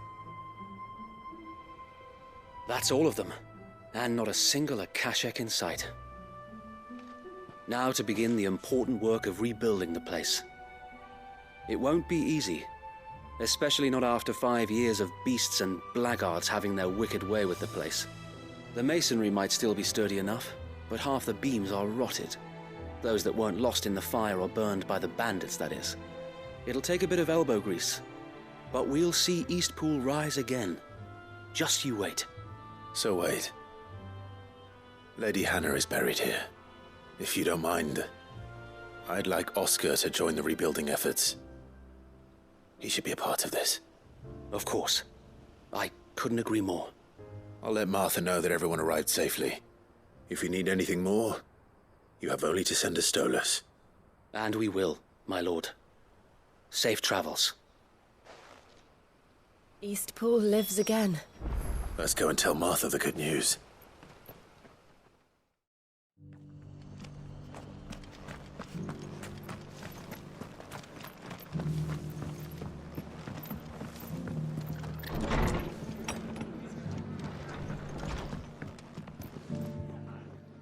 N: That's all of them, and not a single Akashic in sight. Now to begin the important work of rebuilding the place. It won't be easy, especially not after 5 years of beasts and blackguards having their wicked way with the place. The masonry might still be sturdy enough, but half the beams are rotted. Those that weren't lost in the fire or burned by the bandits, that is. It'll take a bit of elbow grease, but we'll see Eastpool rise again. Just you wait.
B: So wait. Lady Hannah is buried here. If you don't mind, I'd like Oscar to join the rebuilding efforts. He should be a part of this.
N: Of course. I couldn't agree more.
B: I'll let Martha know that everyone arrived safely. If you need anything more, you have only to send a Stolas.
N: And we will, my lord. Safe travels.
H: Eastpool lives again.
B: Let's go and tell Martha the good news.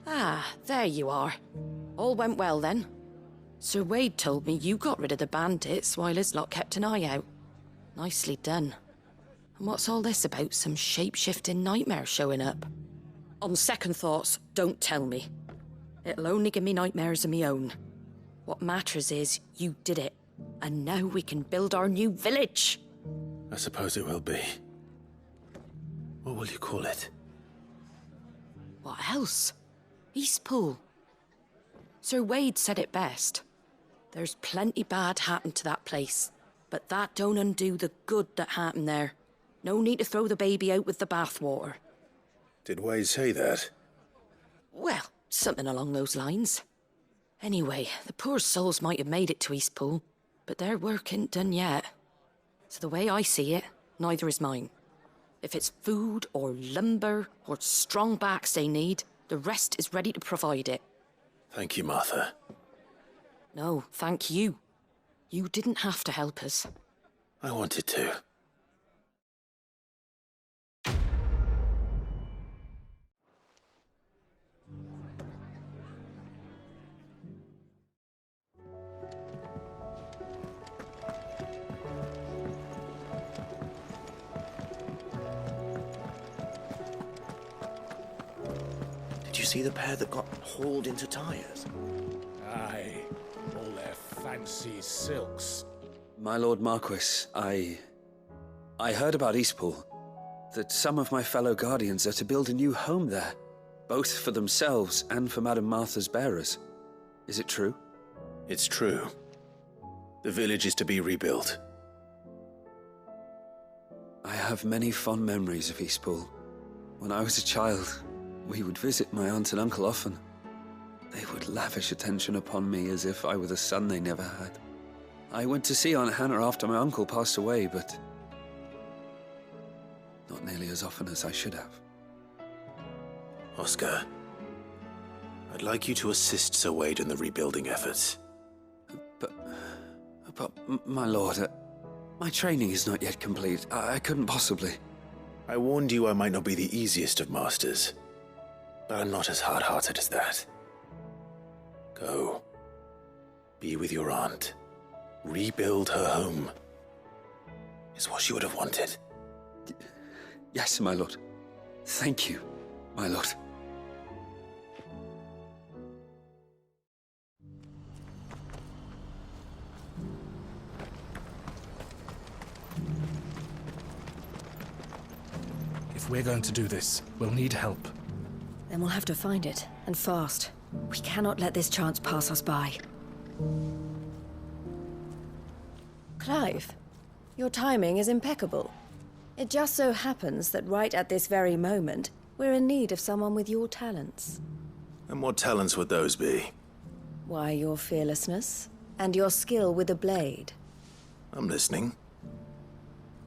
C: Ah, there you are. All went well then. Sir Wade told me you got rid of the bandits while his lot kept an eye out. Nicely done. And what's all this about some shape-shifting nightmare showing up? On second thoughts, don't tell me. It'll only give me nightmares of me own. What matters is you did it, and now we can build our new village.
B: I suppose it will be. What will you call it?
C: What else? Eastpool. Sir Wade said it best. There's plenty bad happened to that place, but that don't undo the good that happened there. No need to throw the baby out with the bathwater.
B: Did Wade say that?
C: Well, something along those lines. Anyway, the poor souls might have made it to Eastpool, but their work ain't done yet. So the way I see it, neither is mine. If it's food or lumber or strong backs they need, the rest is ready to provide it.
B: Thank you, Martha.
C: No, thank you. You didn't have to help us.
B: I wanted to.
U: Did you see the pair that got hauled into tyres?
O: Aye, all their fancy silks.
N: My Lord Marquis, I heard about Eastpool. That some of my fellow Guardians are to build a new home there, both for themselves and for Madame Martha's bearers. Is it true?
B: It's true. The village is to be rebuilt.
N: I have many fond memories of Eastpool. When I was a child, we would visit my aunt and uncle often. They would lavish attention upon me as if I were the son they never had. I went to see Aunt Hannah after my uncle passed away, but not nearly as often as I should have.
B: Oscar, I'd like you to assist Sir Wade in the rebuilding efforts.
N: But my lord, my training is not yet complete. I couldn't possibly.
B: I warned you I might not be the easiest of masters, but I'm not as hard-hearted as that. Go. Be with your aunt. Rebuild her home. Is what she would have wanted.
N: Yes, my lord. Thank you, my lord.
E: If we're going to do this, we'll need help.
V: Then we'll have to find it, and fast. We cannot let this chance pass us by. Clive, your timing is impeccable. It just so happens that right at this very moment, we're in need of someone with your talents.
B: And what talents would those be?
V: Why, your fearlessness, and your skill with the blade.
B: I'm listening.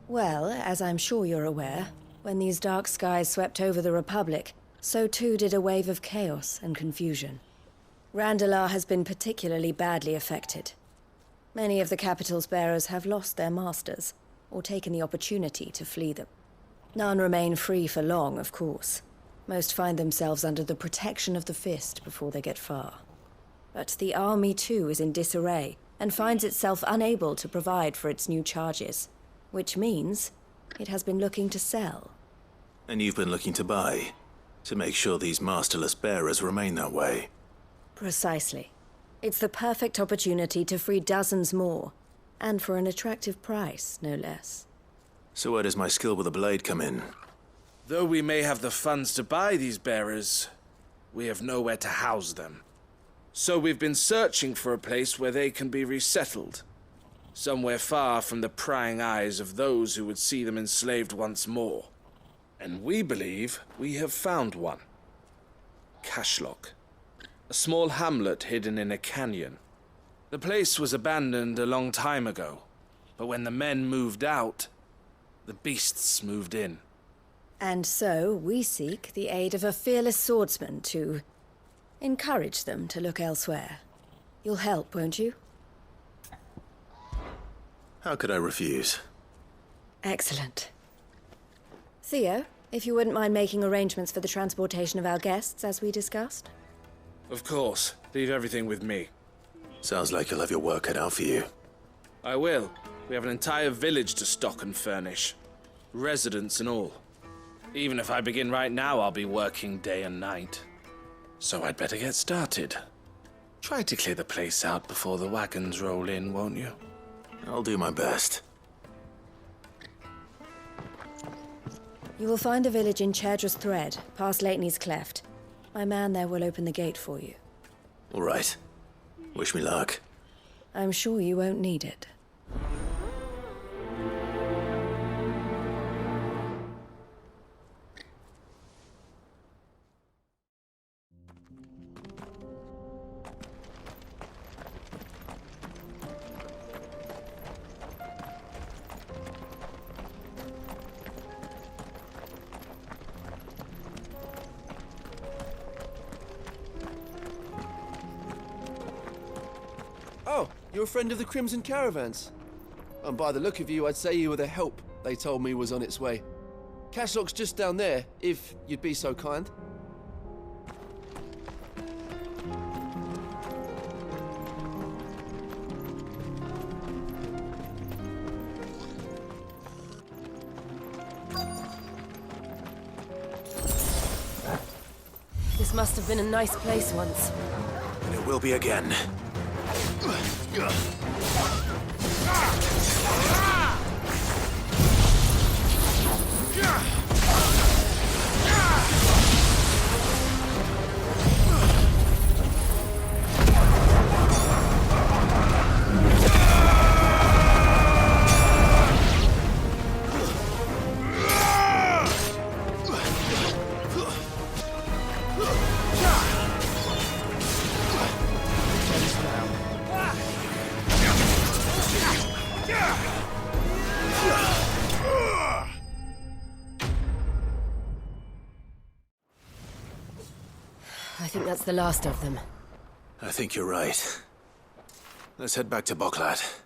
V: Well, as I'm sure you're aware, when these dark skies swept over the Republic, so too did a wave of chaos and confusion. Randalar has been particularly badly affected. Many of the capital's bearers have lost their masters, or taken the opportunity to flee them. None remain free for long, of course. Most find themselves under the protection of the Fist before they get far. But the army too is in disarray, and finds itself unable to provide for its new charges, which means it has been looking to sell.
B: And you've been looking to buy, to make sure these masterless bearers remain that way.
V: Precisely. It's the perfect opportunity to free dozens more, and for an attractive price, no less.
B: So where does my skill with the blade come in?
O: Though we may have the funds to buy these bearers, we have nowhere to house them. So we've been searching for a place where they can be resettled. Somewhere far from the prying eyes of those who would see them enslaved once more. And we believe we have found one. Cashlock. A small hamlet hidden in a canyon. The place was abandoned a long time ago, but when the men moved out, the beasts moved in.
V: And so we seek the aid of a fearless swordsman to encourage them to look elsewhere. You'll help, won't you?
B: How could I refuse?
V: Excellent. Theo, if you wouldn't mind making arrangements for the transportation of our guests, as we discussed.
O: Of course. Leave everything with me.
B: Sounds like you'll have your work cut out for you.
O: I will. We have an entire village to stock and furnish. Residents and all. Even if I begin right now, I'll be working day and night. So I'd better get started. Try to clear the place out before the wagons roll in, won't you?
B: I'll do my best.
V: You will find the village in Chairdra's Thread, past Lateney's Cleft. My man there will open the gate for you.
B: All right. Wish me luck.
V: I'm sure you won't need it.
F: Oh, you're a friend of the Crimson Caravans. And by the look of you, I'd say you were the help they told me was on its way. Cashlock's just down there, if you'd be so kind.
V: This must have been a nice place once.
B: And it will be again.
V: I think that's the last of them.
B: I think you're right. Let's head back to Boklat.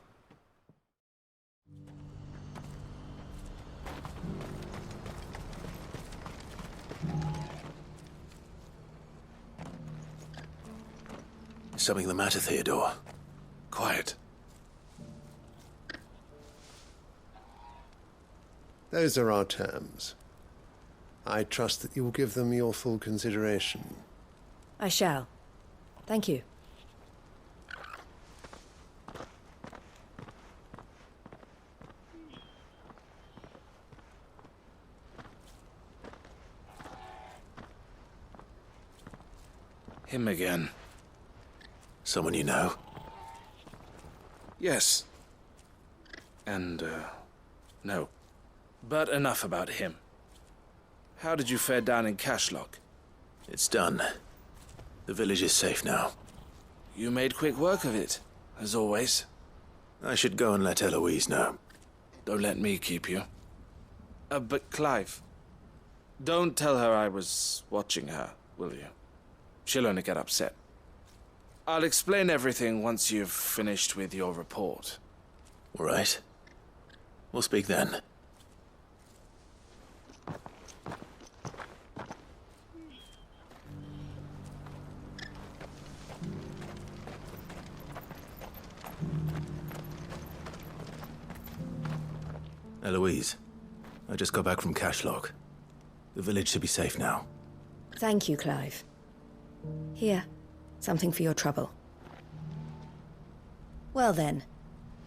B: Is something the matter, Theodore? Quiet.
M: Those are our terms. I trust that you will give them your full consideration.
V: I shall. Thank you.
G: Him again.
B: Someone you know?
G: Yes. And, no. But enough about him. How did you fare down in Cashlock?
B: It's done. The village is safe now.
G: You made quick work of it, as always.
B: I should go and let Eloise know.
G: Don't let me keep you. But Clive, don't tell her I was watching her, will you? She'll only get upset. I'll explain everything once you've finished with your report.
B: All right. We'll speak then. Eloise, I just got back from Cashlock. The village should be safe now.
V: Thank you, Clive. Here, something for your trouble. Well then,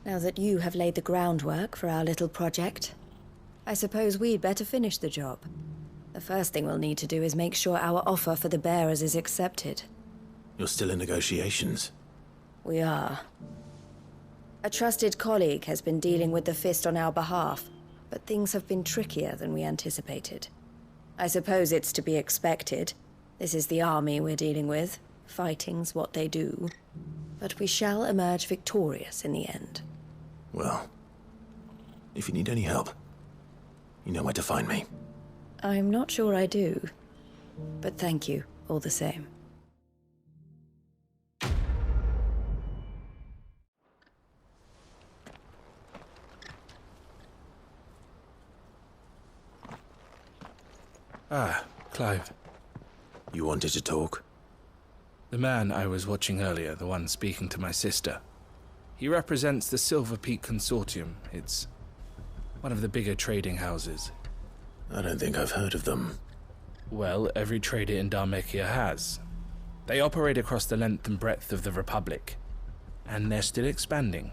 V: now that you have laid the groundwork for our little project, I suppose we'd better finish the job. The first thing we'll need to do is make sure our offer for the bearers is accepted.
B: You're still in negotiations?
V: We are. A trusted colleague has been dealing with the Fist on our behalf, but things have been trickier than we anticipated. I suppose it's to be expected. This is the army we're dealing with. Fighting's what they do. But we shall emerge victorious in the end.
B: Well, if you need any help, you know where to find me.
V: I'm not sure I do, but thank you all the same.
G: Ah, Clive.
B: You wanted to talk?
G: The man I was watching earlier, the one speaking to my sister. He represents the Silver Peak Consortium. It's one of the bigger trading houses.
B: I don't think I've heard of them.
G: Well, every trader in Dharmekia has. They operate across the length and breadth of the Republic. And they're still expanding.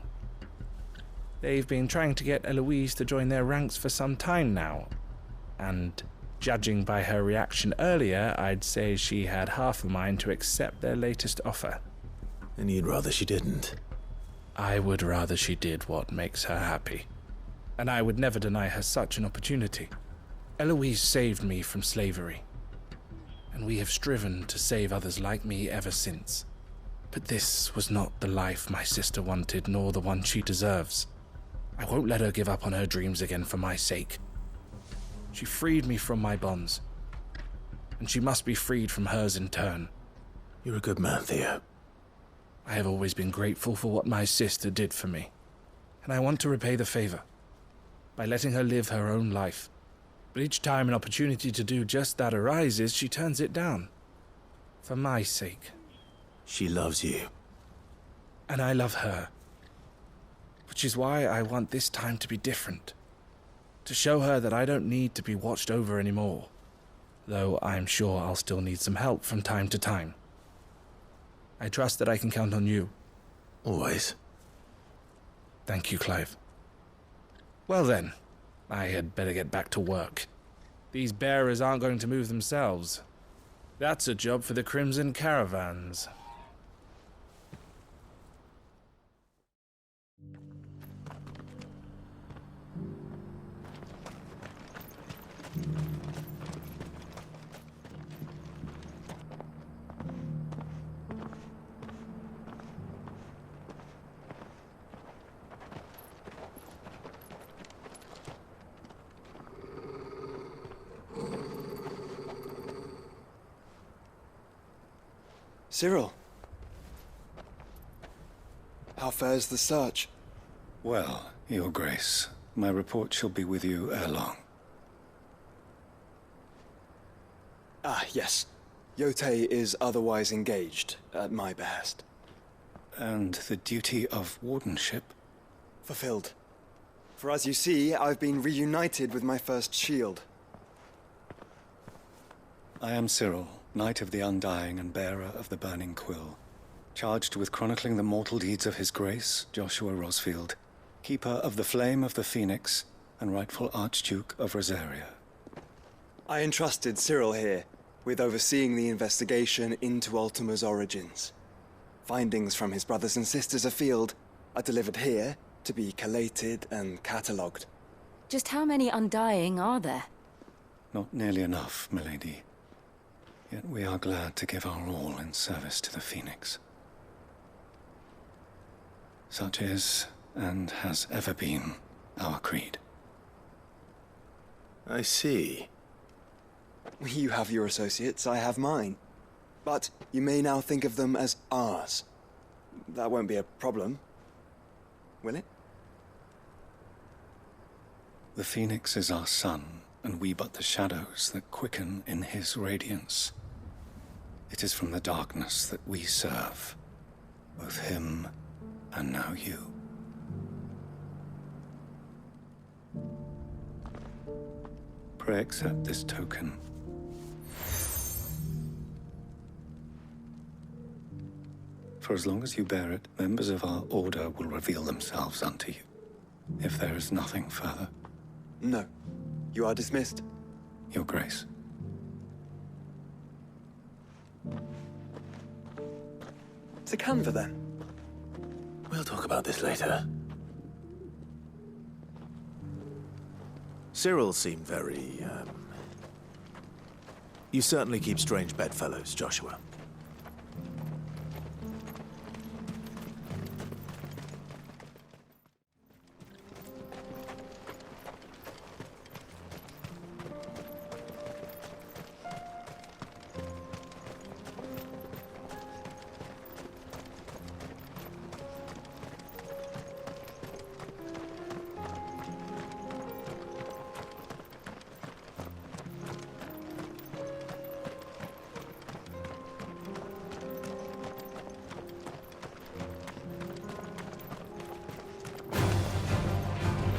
G: They've been trying to get Eloise to join their ranks for some time now. And
K: Judging by her reaction earlier, I'd say she had half a mind to accept their latest offer.
B: And you'd rather she didn't?
K: I would rather she did what makes her happy. And I would never deny her such an opportunity. Eloise saved me from slavery. And we have striven to save others like me ever since. But this was not the life my sister wanted, nor the one she deserves. I won't let her give up on her dreams again for my sake. She freed me from my bonds, and she must be freed from hers in turn.
B: You're a good man, Theo.
K: I have always been grateful for what my sister did for me, and I want to repay the favor by letting her live her own life. But each time an opportunity to do just that arises, she turns it down. For my sake.
B: She loves you.
K: And I love her. Which is why I want this time to be different. To show her that I don't need to be watched over anymore. Though I'm sure I'll still need some help from time to time. I trust that I can count on you.
B: Always.
K: Thank you, Clive. Well then, I had better get back to work. These bearers aren't going to move themselves. That's a job for the Crimson Caravans.
A: Cyril. How fares the search?
L: Well, Your Grace, my report shall be with you ere long.
A: Ah, yes. Yotei is otherwise engaged, at my behest.
L: And the duty of wardenship?
A: Fulfilled. For as you see, I've been reunited with my first shield.
L: I am Cyril, Knight of the Undying and bearer of the Burning Quill, charged with chronicling the mortal deeds of His Grace, Joshua Rosfield, Keeper of the Flame of the Phoenix, and rightful Archduke of Rosaria.
A: I entrusted Cyril here with overseeing the investigation into Ultima's origins. Findings from his brothers and sisters afield are delivered here to be collated and catalogued.
W: Just how many Undying are there?
L: Not nearly enough, milady. Yet we are glad to give our all in service to the Phoenix. Such is, and has ever been, our creed.
B: I see.
A: You have your associates, I have mine. But you may now think of them as ours. That won't be a problem, will it?
L: The Phoenix is our sun, and we but the shadows that quicken in his radiance. It is from the darkness that we serve, both him and now you. Pray accept this token. For as long as you bear it, members of our order will reveal themselves unto you. If there is nothing further.
A: No. You are dismissed.
L: Your Grace.
A: To Canva, then.
B: We'll talk about this later. Cyril seemed very, You certainly keep strange bedfellows, Joshua.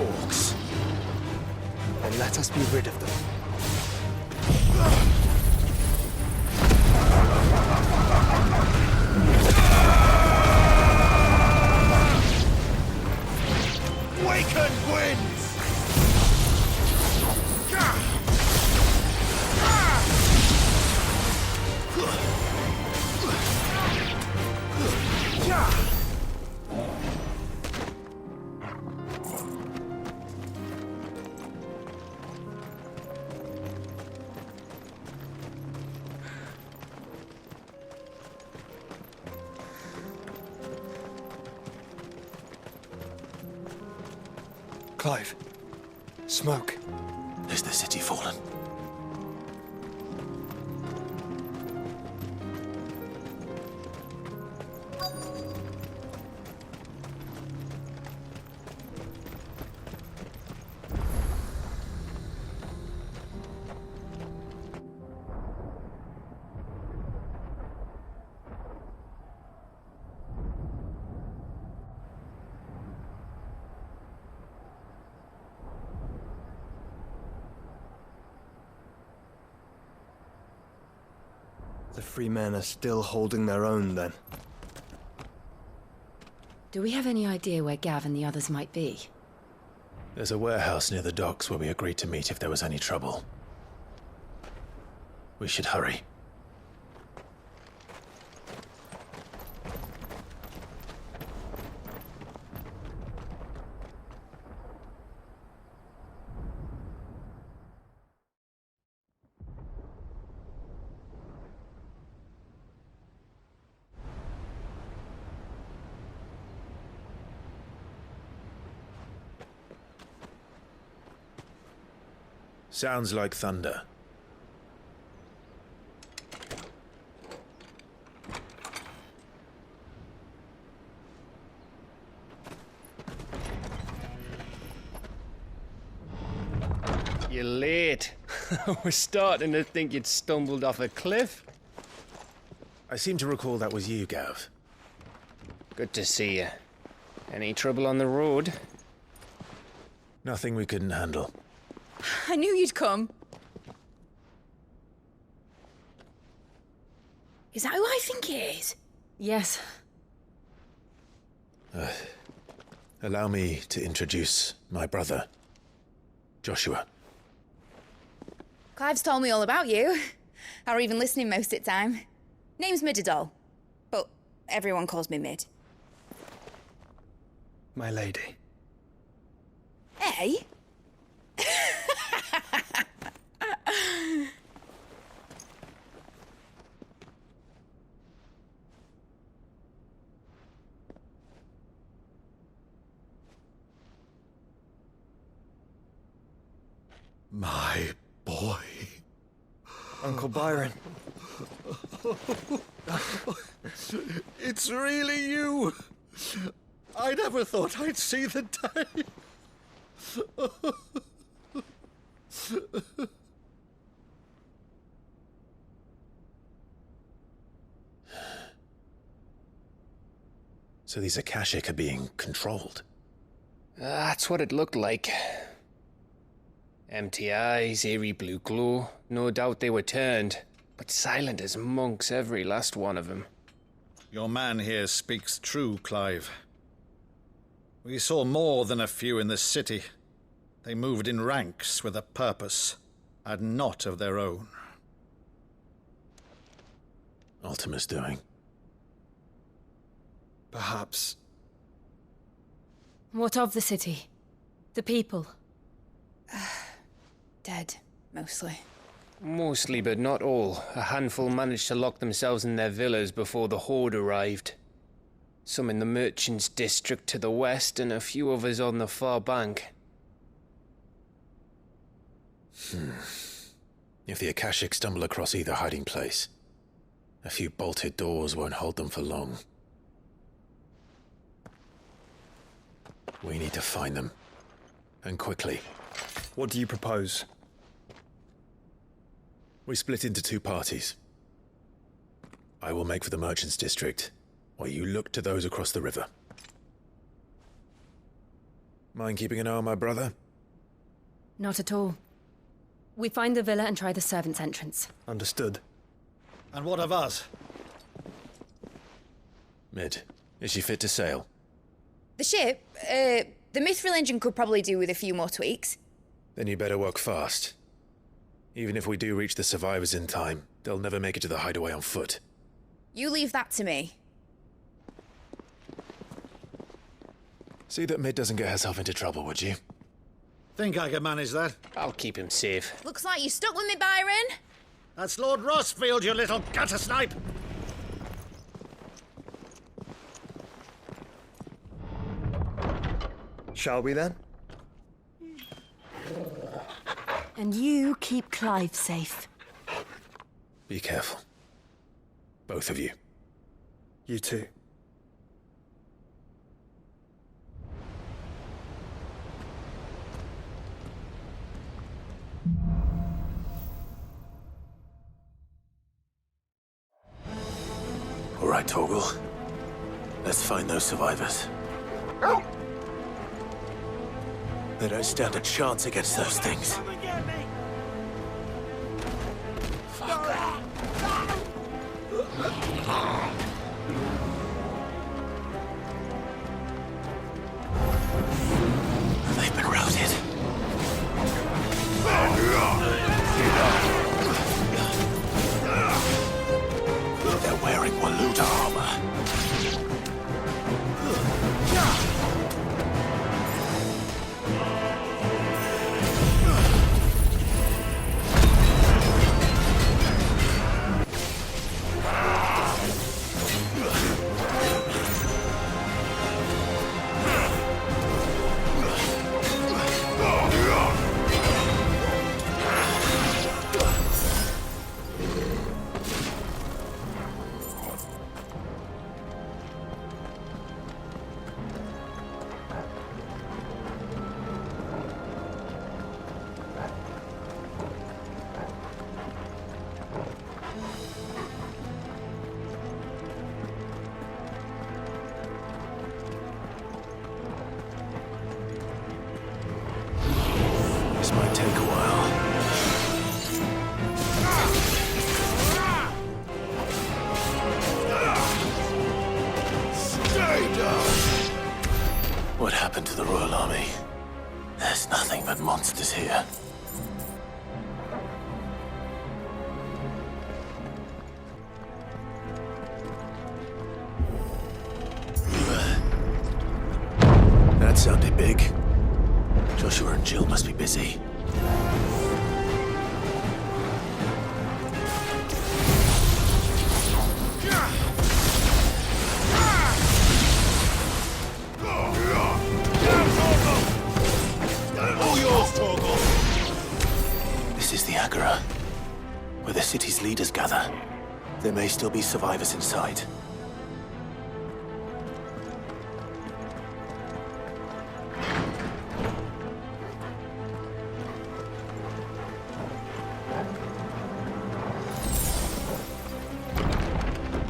A: Orcs. Then let us be rid of them.
I: Waken winds!
A: Clive. Smoke.
B: Is the city fallen?
A: The free men are still holding their own, then.
W: Do we have any idea where Gav and the others might be?
B: There's a warehouse near the docks where we agreed to meet if there was any trouble. We should hurry. Sounds like thunder.
Q: You're late. I was starting to think you'd stumbled off a cliff.
B: I seem to recall that was you, Gav.
Q: Good to see you. Any trouble on the road?
B: Nothing we couldn't handle.
R: I knew you'd come. Is that who I think it is?
W: Yes.
B: Allow me to introduce my brother, Joshua.
R: Clive's told me all about you. Or even listening most of the time. Name's Midadol, but everyone calls me Mid.
A: My lady.
R: Eh?
I: My boy.
A: Uncle Byron.
I: It's really you. I never thought I'd see the day.
B: So these Akashic are being controlled?
Q: That's what it looked like. Empty eyes, eerie blue glow. No doubt they were turned, but silent as monks, every last one of them.
I: Your man here speaks true, Clive. We saw more than a few in this city. They moved in ranks with a purpose, and not of their own.
B: Ultima's doing.
A: Perhaps.
W: What of the city? The people?
R: Dead, mostly.
Q: Mostly, but not all. A handful managed to lock themselves in their villas before the Horde arrived. Some in the Merchants' District to the west, and a few others on the far bank.
B: If the Akashic stumble across either hiding place, a few bolted doors won't hold them for long. We need to find them. And quickly.
A: What do you propose?
B: We split into two parties. I will make for the Merchants' District, while you look to those across the river. Mind keeping an eye on my brother?
W: Not at all. We find the villa and try the servants' entrance.
A: Understood.
I: And what of us?
B: Mid, is she fit to sail?
R: The ship, the Mithril engine could probably do with a few more tweaks.
B: Then you better work fast. Even if we do reach the survivors in time, they'll never make it to the hideaway on foot.
R: You leave that to me.
B: See that Mid doesn't get herself into trouble, would you?
I: Think I can manage that?
Q: I'll keep him safe.
R: Looks like you stuck with me, Byron.
I: That's Lord Rossfield, you little gutter snipe!
A: Shall we then?
J: And you keep Clive safe.
B: Be careful. Both of you.
A: You too.
B: All right, Torgal. Let's find those survivors. They don't stand a chance against those things. They've been routed. They're wearing Waluda armor. This might take a while. Stay down! What happened to the Royal Army? There's nothing but monsters here. That sounded big. Joshua and Jill must be busy.
O: All yours, Torgal!
B: This is the Agora, where the city's leaders gather. There may still be survivors inside.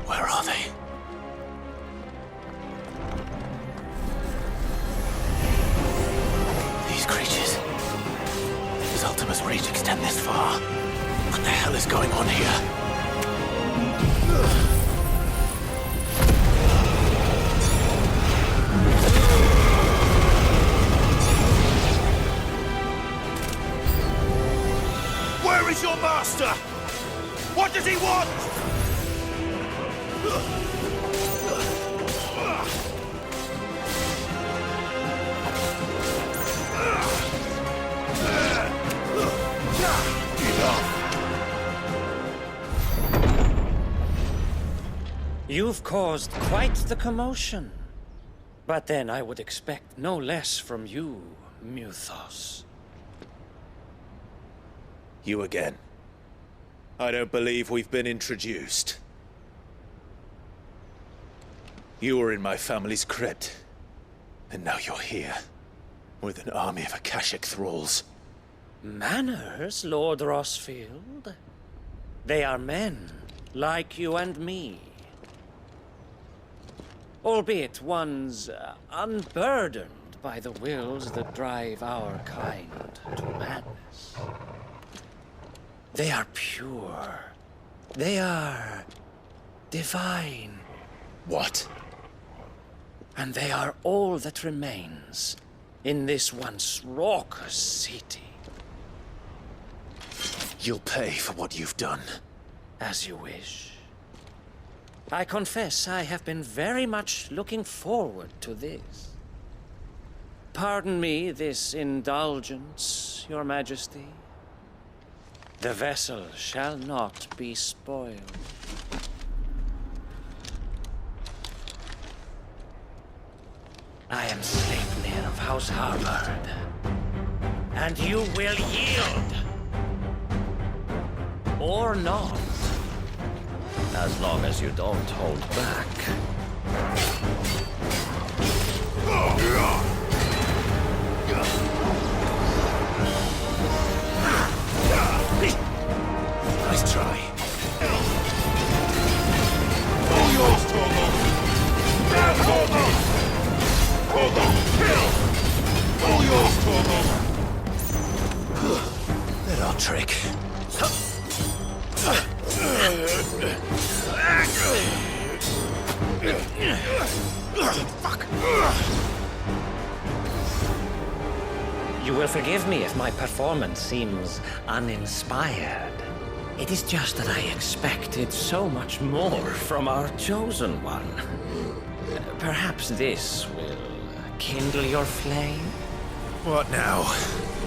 B: Where are they? These creatures. Does Ultima's reach extend this far? What the hell is going on here?
O: Where is your master? What does he want?
P: You've caused quite the commotion. But then I would expect no less from you, Muthos.
B: You again. I don't believe we've been introduced. You were in my family's crypt, and now you're here, with an army of Akashic thralls.
P: Manners, Lord Rosfield? They are men, like you and me. Albeit ones unburdened by the wills that drive our kind to madness. They are pure. They are divine.
B: What?
P: And they are all that remains in this once raucous city.
B: You'll pay for what you've done.
P: As you wish. I confess I have been very much looking forward to this. Pardon me this indulgence, Your Majesty. The vessel shall not be spoiled. I am Sleipnir of House Harvard, and you will yield. or not. As long as you don't hold back.
B: Nice try.
D: All yours, Torgo! Now, Torgo! Torgo, kill! All yours, Torgo!
B: Little trick.
P: Fuck! You will forgive me if my performance seems uninspired. It is just that I expected so much more from our chosen one. Perhaps this will kindle your flame?
B: What now?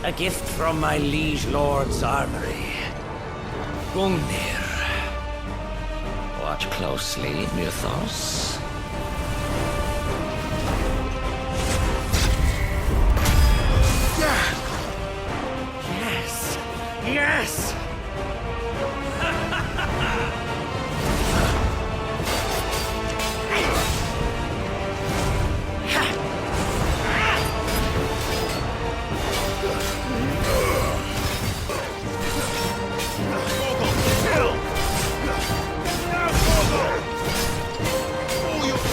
P: A gift from my liege lord's armory. Gungnir. Watch closely, Mythos. Yes! Yes!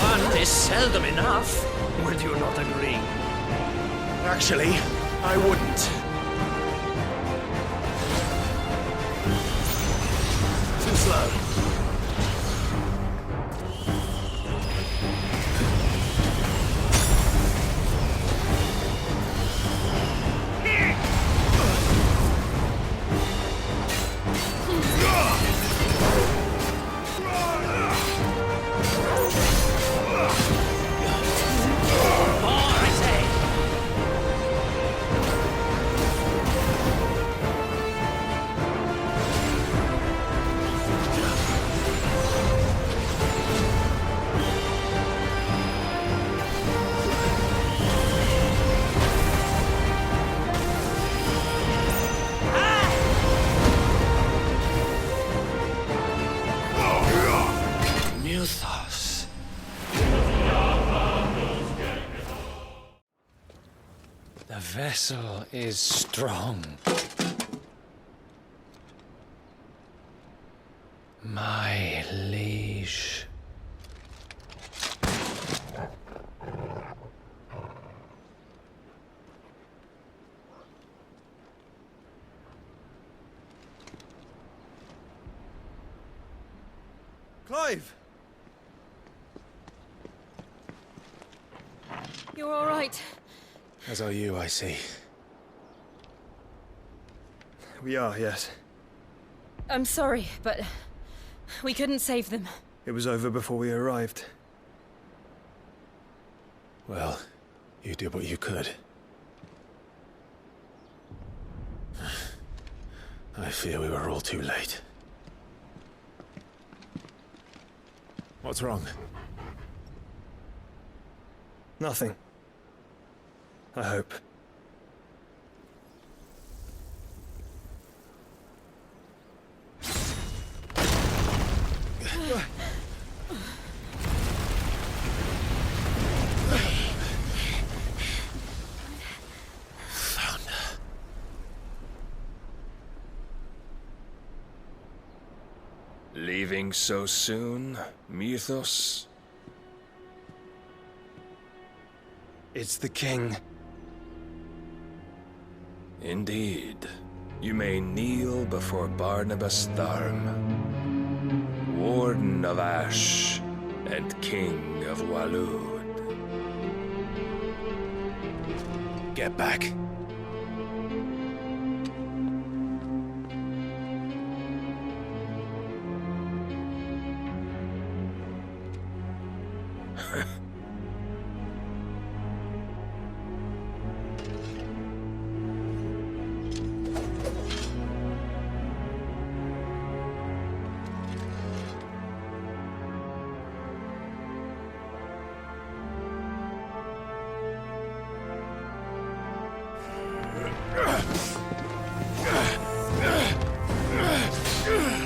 P: One is seldom enough. Would you not agree?
B: Actually, I wouldn't. Too slow.
P: Mythos. The vessel is strong. My liege.
F: Clive!
W: You're all right.
B: As are you, I see.
A: We are, yes.
W: I'm sorry, but we couldn't save them.
A: It was over before we arrived.
B: Well, you did what you could. I fear we were all too late. What's wrong?
A: Nothing. I hope.
S: Leaving so soon, Mythos?
A: It's the king.
S: Indeed. You may kneel before Barnabas Tharm, Warden of Ash and King of Waloed.
B: Get back.
D: Ugh!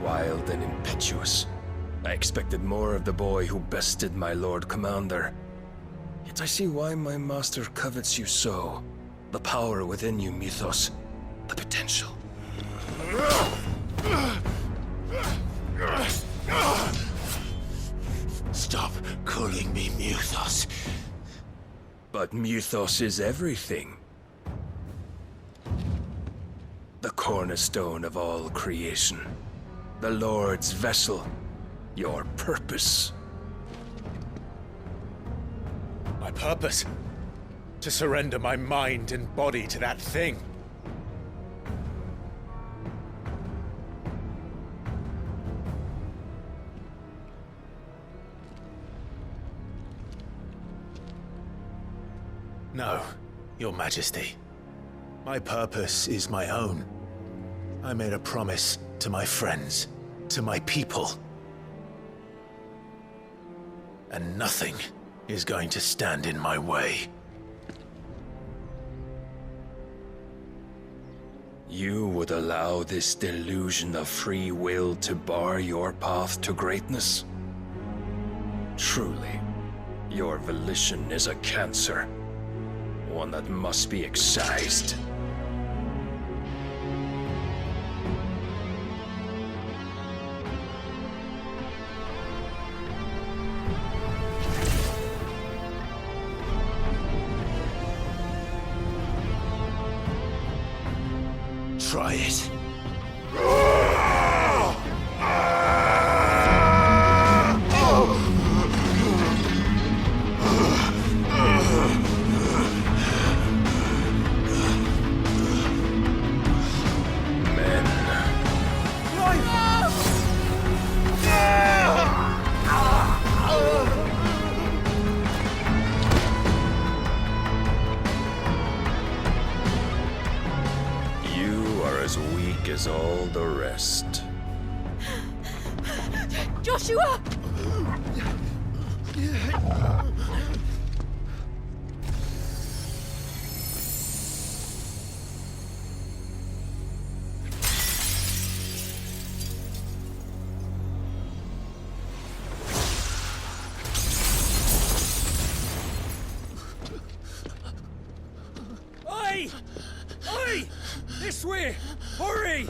S: wild and impetuous. I expected more of the boy who bested my Lord Commander. Yet I see why my master covets you so. The power within you, Mythos. The potential.
O: Stop calling me Mythos.
S: But Mythos is everything. The cornerstone of all creation. The Lord's vessel. Your purpose.
B: My purpose? To surrender my mind and body to that thing. No, Your Majesty. My purpose is my own. I made a promise to my friends, to my people. And nothing is going to stand in my way.
S: You would allow this delusion of free will to bar your path to greatness? Truly, your volition is a cancer. One that must be excised.
B: Try it.
S: As weak as all the rest.
W: Joshua!
E: Oi! Oi! This way! Hurry!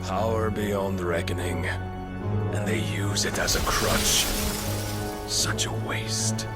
S: Power beyond reckoning, and they use it as a crutch. Such a waste.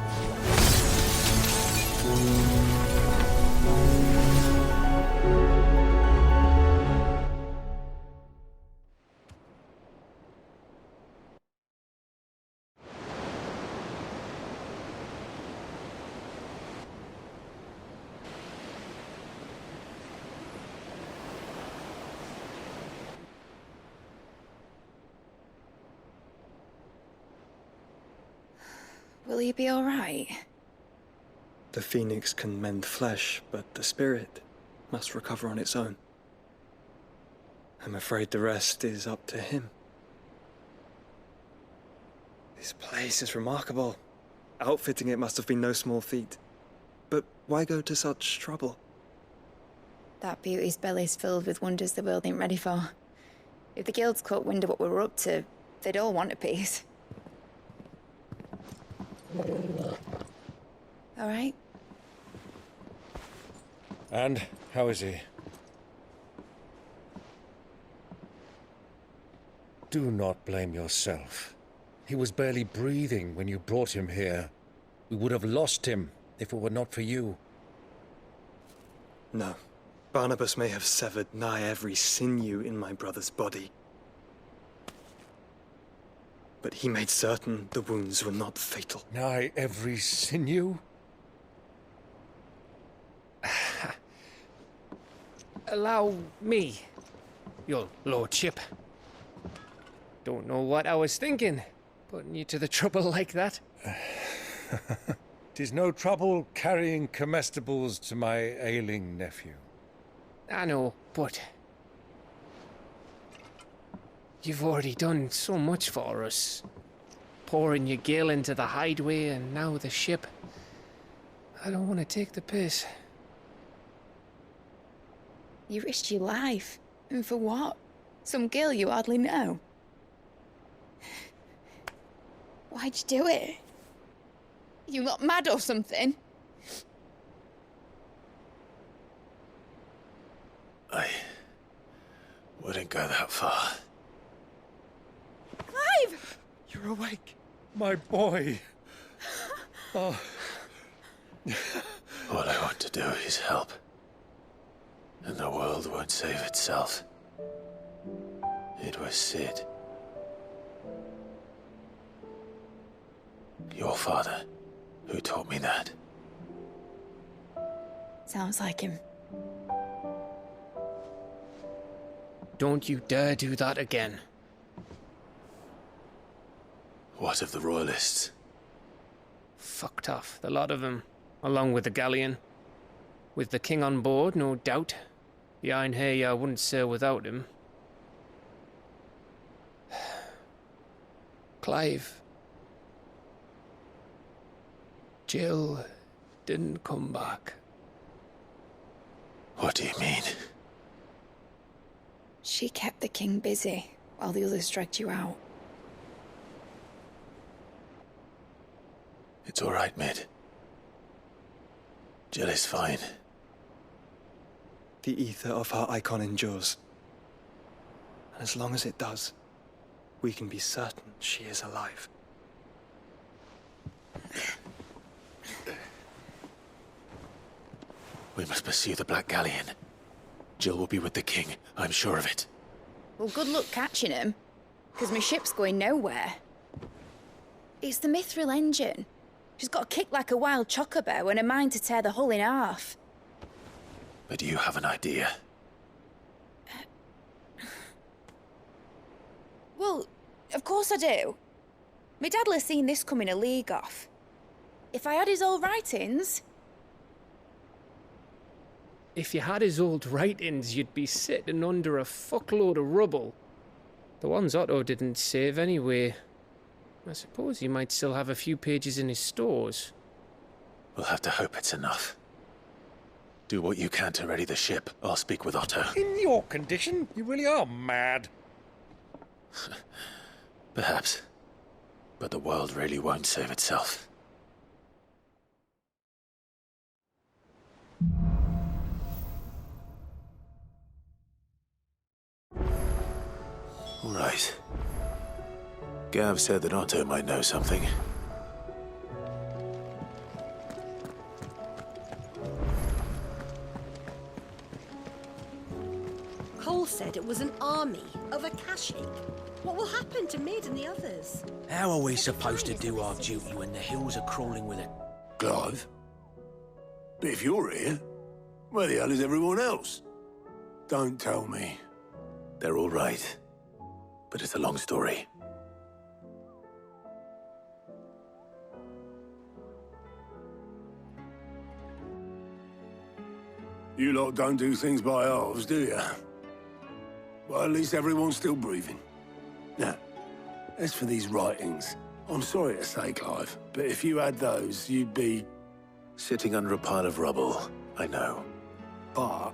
R: Will you be all right?
A: The phoenix can mend flesh, but the spirit must recover on its own. I'm afraid the rest is up to him. This place is remarkable. Outfitting it must have been no small feat. But why go to such trouble?
R: That beauty's belly's filled with wonders the world ain't ready for. If the guilds caught wind of what we were up to, they'd all want a piece. All right?
I: And how is he? Do not blame yourself. He was barely breathing when you brought him here. We would have lost him if it were not for you.
A: No. Barnabas may have severed nigh every sinew in my brother's body. But he made certain the wounds were not fatal.
I: Nigh every sinew?
Q: Allow me, your lordship. Don't know what I was thinking, putting you to the trouble like that.
I: 'Tis no trouble carrying comestibles to my ailing nephew.
Q: I know, but you've already done so much for us. pouring your gil into the hideaway and now the ship. I don't want to take the piss.
R: You risked your life. And for what? Some girl you hardly know. Why'd you do it? You not mad or something?
B: I wouldn't go that far.
R: Clive!
D: You're awake, my boy. Oh.
B: All I want to do is help. And the world won't save itself. It was Sid. Your father, who taught me that.
R: Sounds like him.
Q: Don't you dare do that again.
B: What of the Royalists?
Q: Fucked off, the lot of them, along with the galleon. With the king on board, no doubt. The Iron Hair wouldn't sail without him. Clive. Jill didn't come back.
B: What do you mean?
R: She kept the king busy while the others dragged you out.
B: It's all right, Mid. Jill is fine.
A: The ether of her icon endures. And as long as it does, we can be certain she is alive.
B: We must pursue the Black Galleon. Jill will be with the king, I'm sure of it.
R: Well, good luck catching him, because my ship's going nowhere. It's the Mithril engine. She's got a kick like a wild chocobo and a mind to tear the hull in half.
B: But do you have an idea?
R: Well, of course I do. My dad'll have seen this coming a league off. If I had his old writings...
Q: If you had his old writings, you'd be sitting under a fuckload of rubble. The ones Otto didn't save anyway. I suppose he might still have a few pages in his stores.
B: We'll have to hope it's enough. Do what you can to ready the ship. I'll speak with Otto.
D: In your condition, you really are mad.
B: Perhaps. But the world really won't save itself. All right. Gav said that Otto might know something.
C: Cole said it was an army of Akashic. What will happen to Mid and the others?
U: How are we supposed to do our duty when the hills are crawling with it?
H: Clive? But if you're here, where the hell is everyone else? Don't tell me.
B: They're all right. But it's a long story.
H: You lot don't do things by halves, do you? Well, at least everyone's still breathing. Now, as for these writings, I'm sorry to say, Clive, but if you had those, you'd be...
B: Sitting under a pile of rubble, I know.
H: But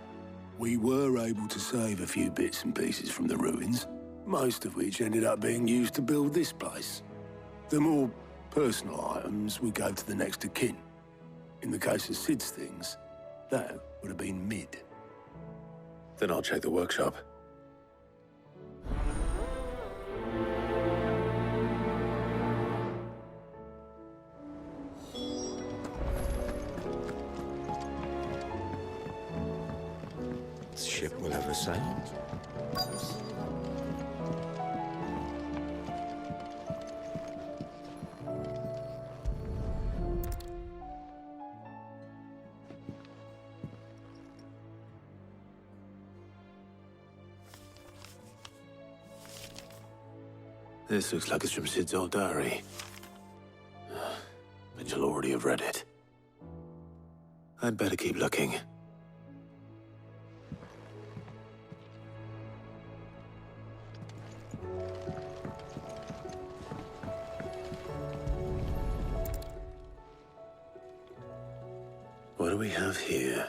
H: we were able to save a few bits and pieces from the ruins, most of which ended up being used to build this place. The more personal items we gave to the next of kin. In the case of Sid's things, that would have been Mid.
B: Then I'll check the workshop.
U: The ship will have a sail.
B: This looks like it's from Sid's old diary. But you'll already have read it. I'd better keep looking.
H: what do we have here?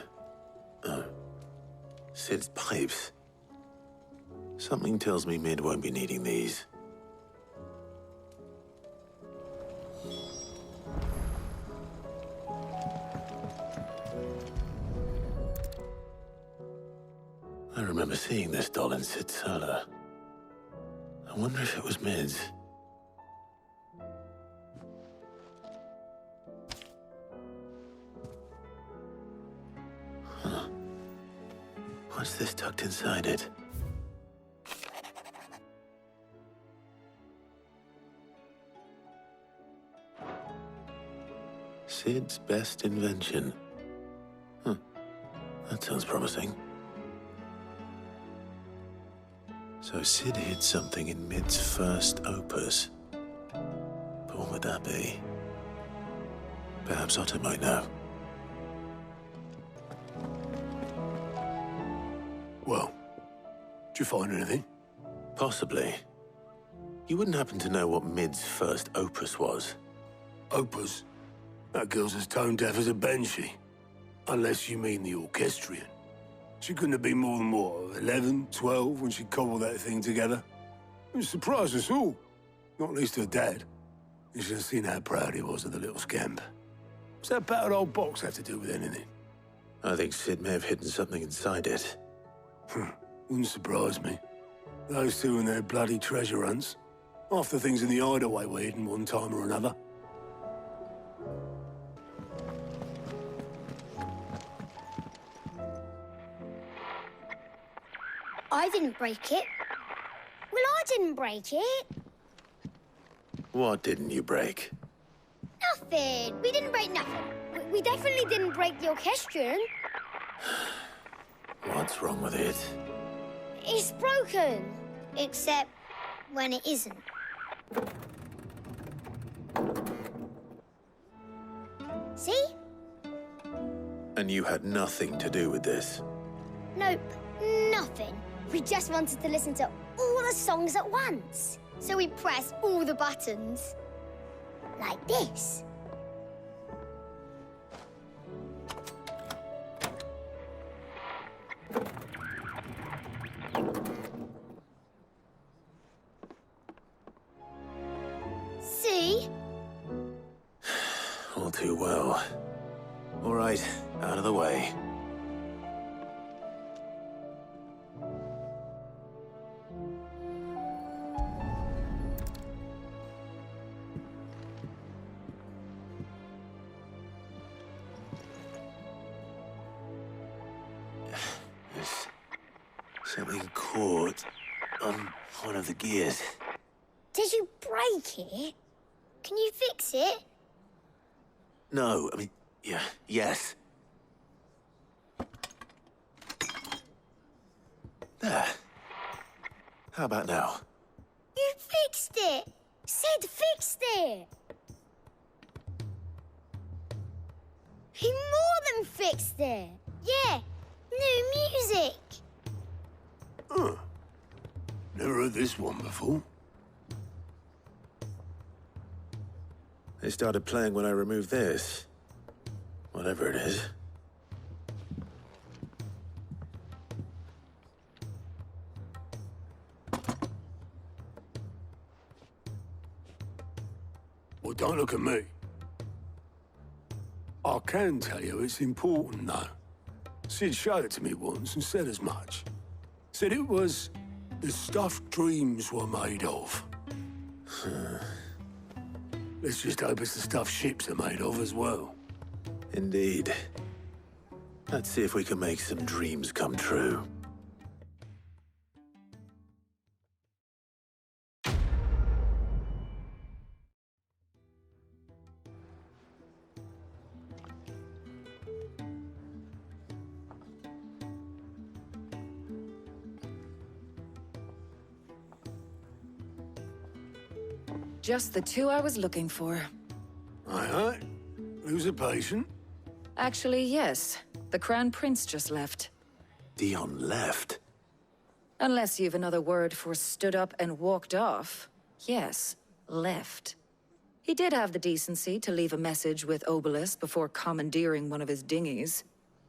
H: Oh. Sid's pipes. Something tells me Mid won't be needing these. I remember seeing this doll in Sid's cellar. I wonder if it was Mid's. Huh. What's this tucked inside it? Sid's best invention. Huh. That sounds promising. So Sid hid something in Mid's first opus. But what would that be? Perhaps Otto might know. Well, did you find anything? Possibly. You wouldn't happen to know what Mid's first opus was? Opus? That girl's as tone-deaf as a banshee. Unless you mean the orchestrion. She couldn't have been more than, what, 11, 12 when she cobbled that thing together? It surprised us all. Not least her dad. You should have seen how proud he was of the little scamp. What's that battered old box have to do with anything? I think Sid may have hidden something inside it. Wouldn't surprise me. Those two and their bloody treasure hunts. Half the things in the hideaway were hidden one time or another.
M: I didn't break it. Well, I didn't break it.
H: What didn't you break?
M: Nothing. We didn't break nothing. We definitely didn't break the orchestrion.
H: What's wrong with it?
M: It's broken. Except when it isn't. See?
H: And you had nothing to do with this?
M: Nope, nothing. We just wanted to listen to all the songs at once. So we pressed all the buttons. Like this. See?
H: All too well. All right, out of the way. There's something caught on one of the gears.
M: Did you break it? Can you fix it?
H: No, I mean, yes. There. How about now?
M: You fixed it! Sid fixed it! He more than fixed it! Yeah, new music!
H: Huh. Never heard this one before. They started playing when I removed this. Whatever it is. Well, don't look at me. I can tell you it's important, though. Sid showed it to me once and said as much. Said it was the stuff dreams were made of. Let's just hope it's the stuff ships are made of as well. Indeed. Let's see if we can make some dreams come true.
N: Just the two I was looking for.
H: Aye. Who's a patient?
N: Actually, yes. The Crown Prince just left.
H: Dion left?
N: Unless you've another word for stood up and walked off. Yes, left. He did have the decency to leave a message with Obelisk before commandeering one of his dinghies.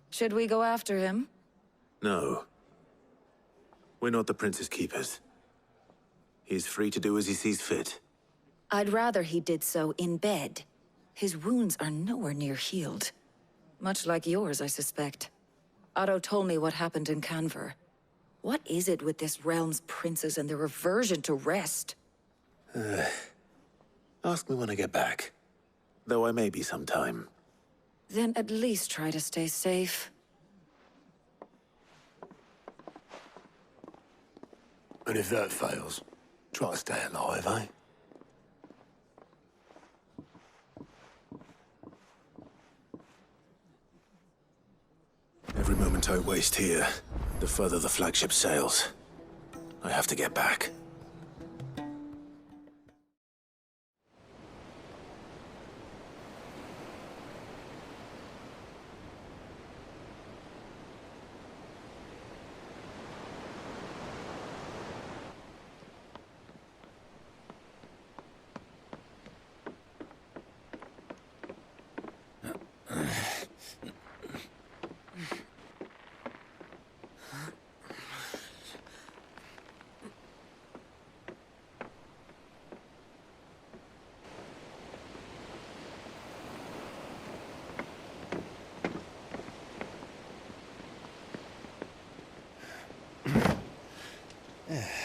N: Should we go after him?
B: No. We're not the Prince's keepers. He's free to do as he sees fit.
N: I'd rather he did so in bed. His wounds are nowhere near healed. Much like yours, I suspect. Otto told me what happened in Canver. What is it with this realm's princes and their aversion to rest?
B: Ask me when I get back. Though I may be sometime.
N: Then at least try to stay safe.
H: And if that fails, try to stay alive, eh?
B: Every moment I waste here, the further the flagship sails. I have to get back.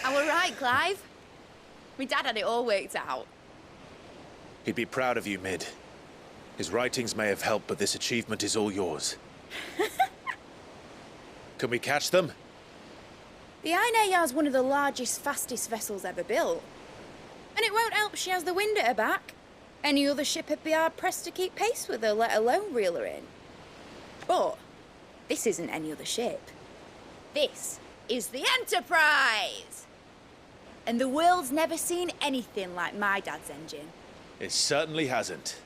R: Am I right, Clive? My dad had it all worked out.
B: He'd be proud of you, Mid. His writings may have helped, but this achievement is all yours. Can we catch them?
R: The Ainayar's one of the largest, fastest vessels ever built. And it won't help she has the wind at her back. Any other ship would be hard-pressed to keep pace with her, let alone reel her in. But this isn't any other ship. This is the Enterprise! And the world's never seen anything like my dad's engine.
B: It certainly hasn't.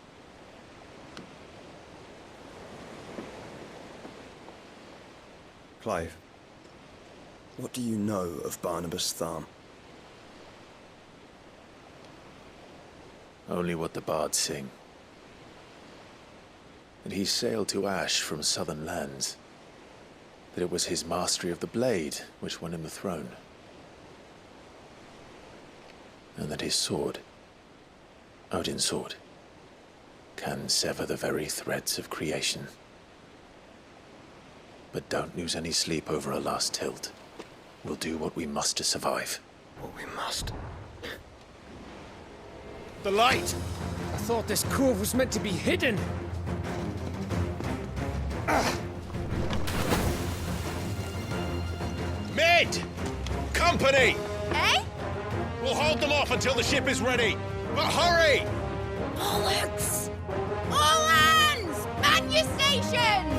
U: Clive, what do you know of Barnabas Tharm?
B: Only what the bards sing. That he sailed to Ash from southern lands. That it was his mastery of the blade which won him the throne. And that his sword, Odin's sword, can sever the very threads of creation. But don't lose any sleep over a last tilt. We'll do what we must to survive.
U: What we must.
Q: The light! I thought this cove was meant to be hidden.
B: Mid! Company!
R: Eh?
B: We'll hold them off until the ship is ready. But hurry!
R: Bollocks! All hands! Man your stations!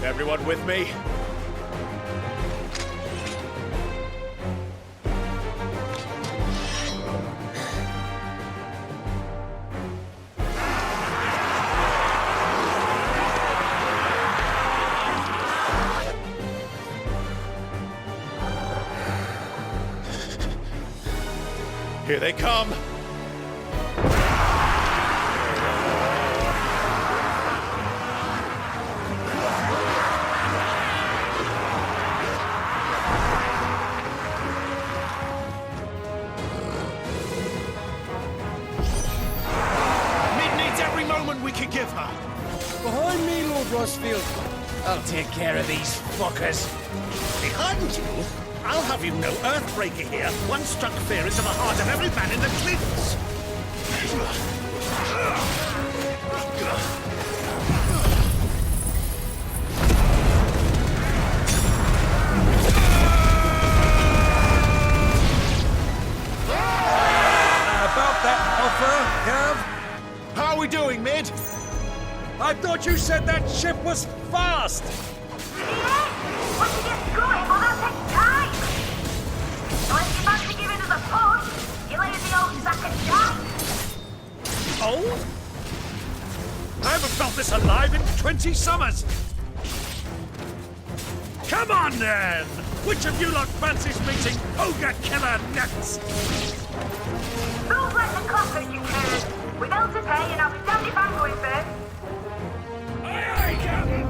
B: Everyone with me? Here they come! Give her.
Q: Behind me, Lord Rosfield. I'll take care of these fuckers.
D: Behind you? I'll have you know, Earthbreaker here once struck fear into the heart of every man in the cliffs. About that offer, Cav?
B: How are we doing, Mid?
D: I thought you said that ship was fast!
G: Yes! Once you get going, well, that takes time! So if you fancy giving us a push, you'll leave the old sack and die.
D: Old? I haven't felt this alive in 20 summers! Come on, then! Which of you lot fancies meeting Ogre Killer next?
G: Rules like the clock, you can. We've Elsa's hay, and I'll be damned if I'm going first.
D: Aye, aye, Captain!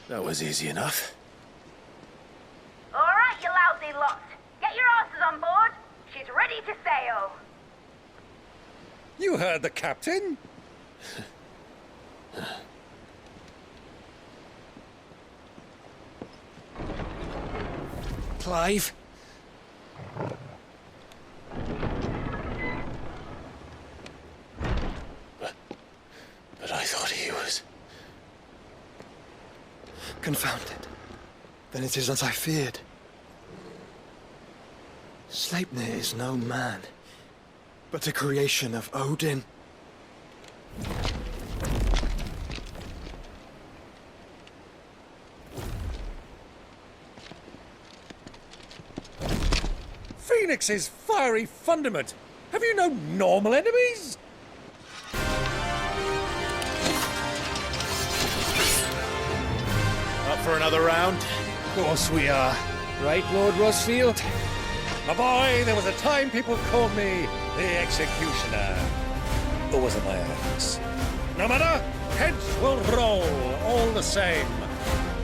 B: That was easy enough.
G: All right, you lousy lot. Get your asses on board. She's ready to sail.
D: You heard the captain.
U: Clive?
B: But I thought he was...
A: Confounded. Then it is as I feared. Sleipnir is no man, but a creation of Odin.
D: Phoenix's fiery fundament. Have you no normal enemies?
Q: Up for another round? Of course we are. Right, Lord Rosfield?
D: My boy, there was a time people called me the Executioner. Or was it my axe? No matter, heads will roll all the same.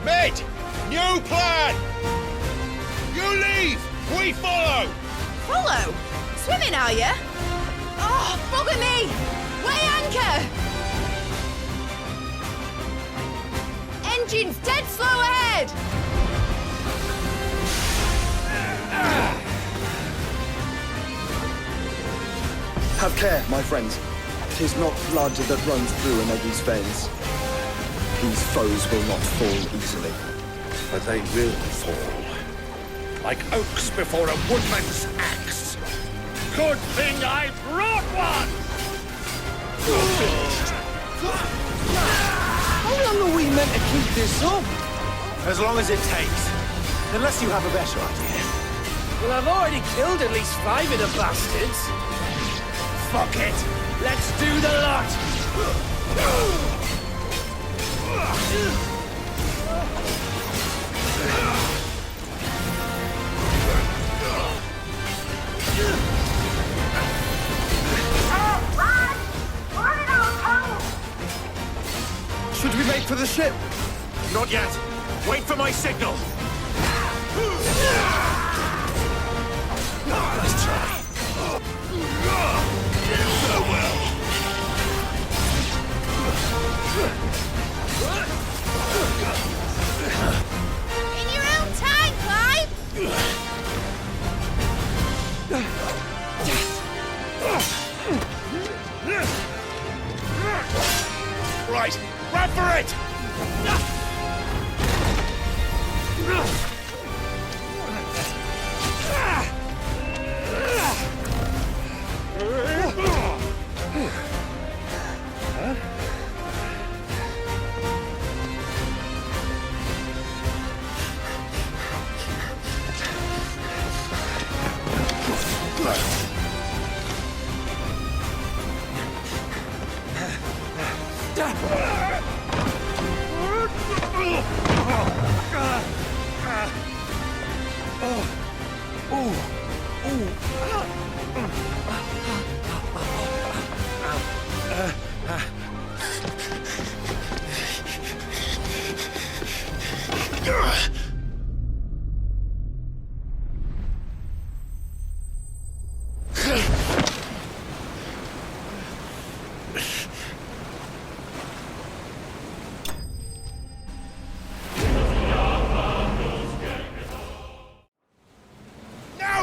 K: Mate! New plan! You leave! We follow!
R: Follow? Swimming, are you? Oh, bugger me! Weigh anchor! Engine's dead slow ahead!
A: Have care, my friends. 'Tis not blood that runs through a Negi's veins. These foes will not fall easily.
D: But they will fall. Like oaks before a woodman's axe. Good thing I brought one!
U: How long are we meant to keep this up?
K: As long as it takes. Unless you have a better idea.
U: Well, I've already killed at least 5 of the bastards. Fuck it! Let's do the lot!
K: Should we make for the ship? Not yet. Wait for my signal. Nice try. Farewell.
R: In your own time, Clive!
K: Right, run for it!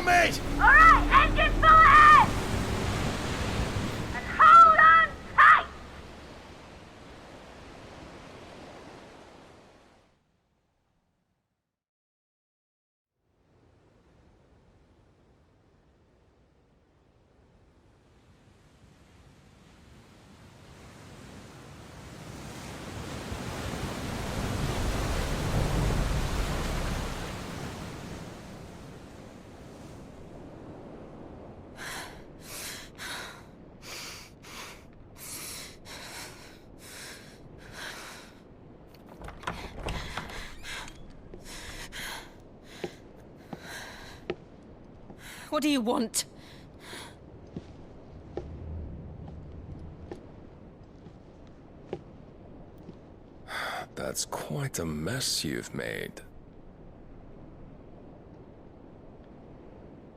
K: mate!
G: Alright, engine full ahead! And hold on tight!
W: What do you want?
S: That's quite a mess you've made.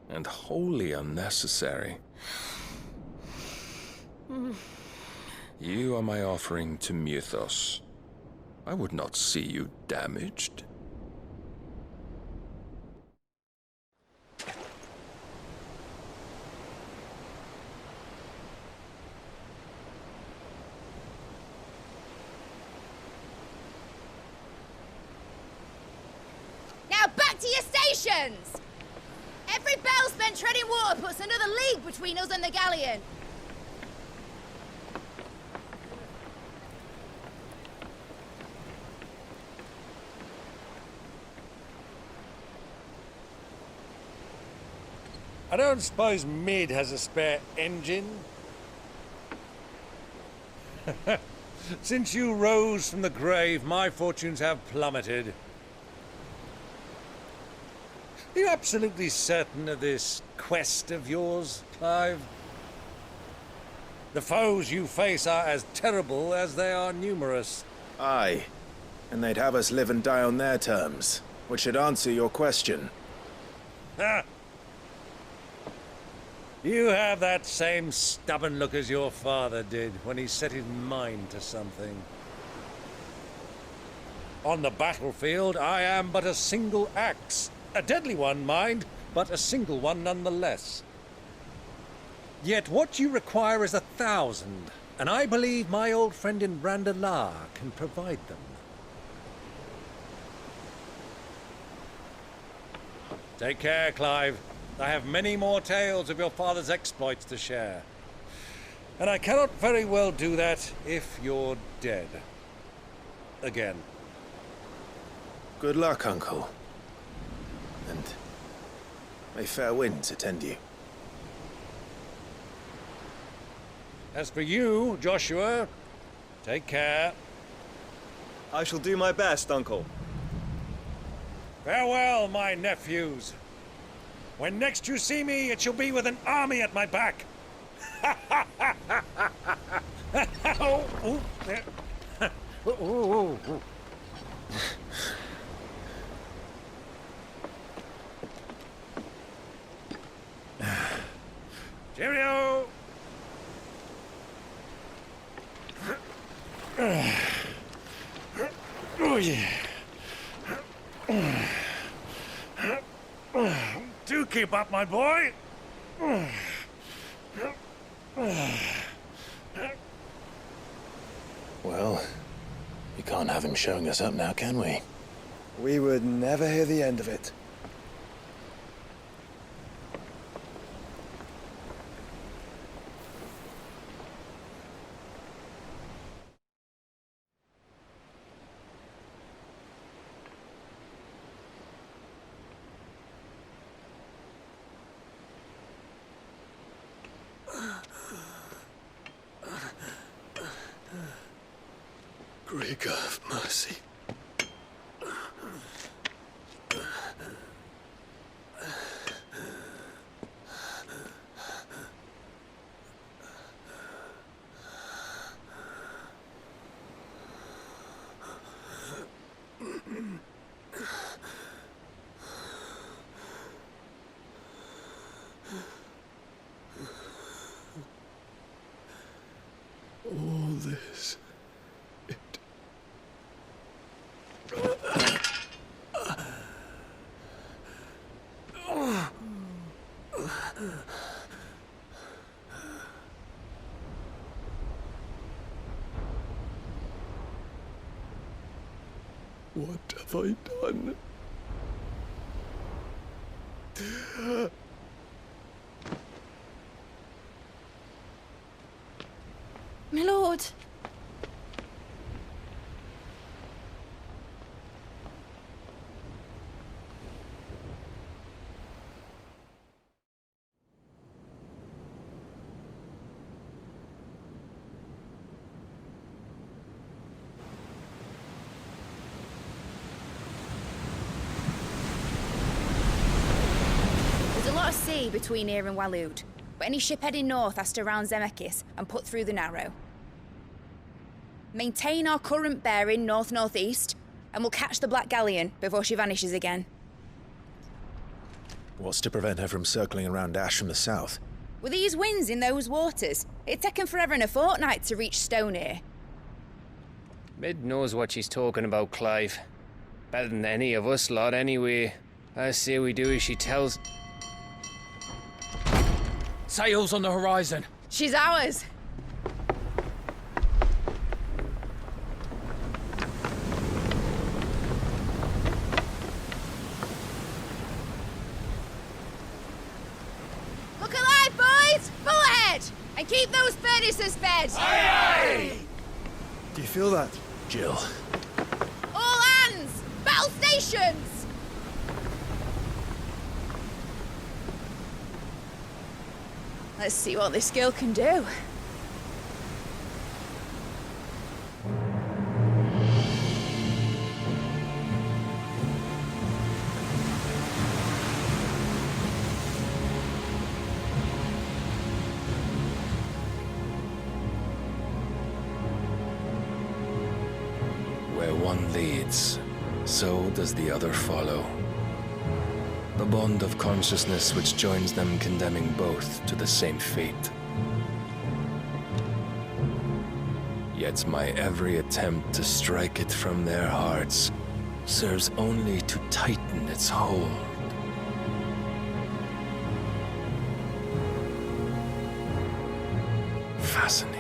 S: And wholly unnecessary. You are my offering to Mythos. I would not see you damaged.
R: Now back to your stations! Every bell spent treading water puts another league between us and the galleon.
D: I don't suppose Mid has a spare engine? Since you rose from the grave, my fortunes have plummeted. Are you absolutely certain of this quest of yours, Clive? The foes you face are as terrible as they are numerous.
B: Aye. And they'd have us live and die on their terms, which should answer your question.
D: Ha! You have that same stubborn look as your father did when he set his mind to something. On the battlefield, I am but a single axe. A deadly one, mind, but a single one nonetheless. Yet what you require is 1,000, and I believe my old friend in Randalar can provide them. Take care, Clive. I have many more tales of your father's exploits to share. And I cannot very well do that if you're dead. Again.
B: Good luck, Uncle. And may fair winds attend you.
D: As for you, Joshua, take care.
A: I shall do my best, Uncle.
D: Farewell, my nephews. When next you see me, it shall be with an army at my back. Oh, oh, there. Oh, oh, oh. Cheerio! Oh, yeah. Do keep up, my boy.
B: Well, we can't have him showing us up now, can we?
A: We would never hear the end of it.
H: Greek of mercy. All this,
S: have I done?
R: My lord. There's a lot of sea between here and Waloed, but any ship heading north has to round Zemeckis and put through the Narrow. Maintain our current bearing north-northeast, and we'll catch the Black Galleon before she vanishes again.
B: What's to prevent her from circling around Ash from the south?
R: With these winds in those waters, it'd taken forever and a fortnight to reach Stonehere.
Q: Mid knows what she's talking about, Clive. Better than any of us lot, anyway. I say we do as she tells.
E: Sails on the horizon.
R: She's ours. Look alive, boys! Full ahead! And keep those furnaces fed!
A: Aye, aye! Do you feel that?
B: Jill.
R: All hands! Battle stations! Let's see what this girl can do.
S: Where one leads, so does the other follow. The bond of consciousness which joins them condemning both to the same fate. Yet my every attempt to strike it from their hearts serves only to tighten its hold. Fascinating.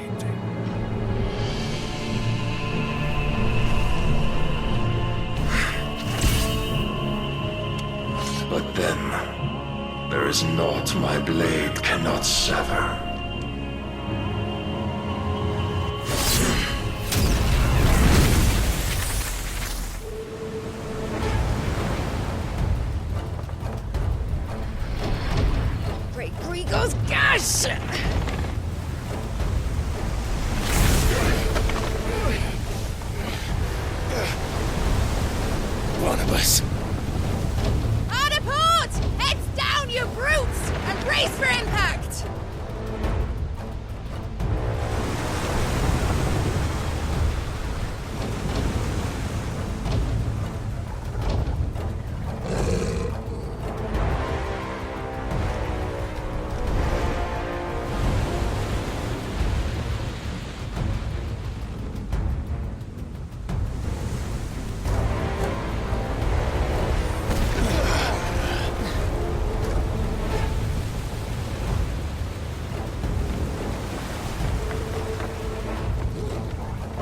S: But then, there is naught my blade cannot sever.
R: Great Grigor's gosh!
S: Barnabas.
R: Hard a port! Heads down, you brutes! And brace for impact!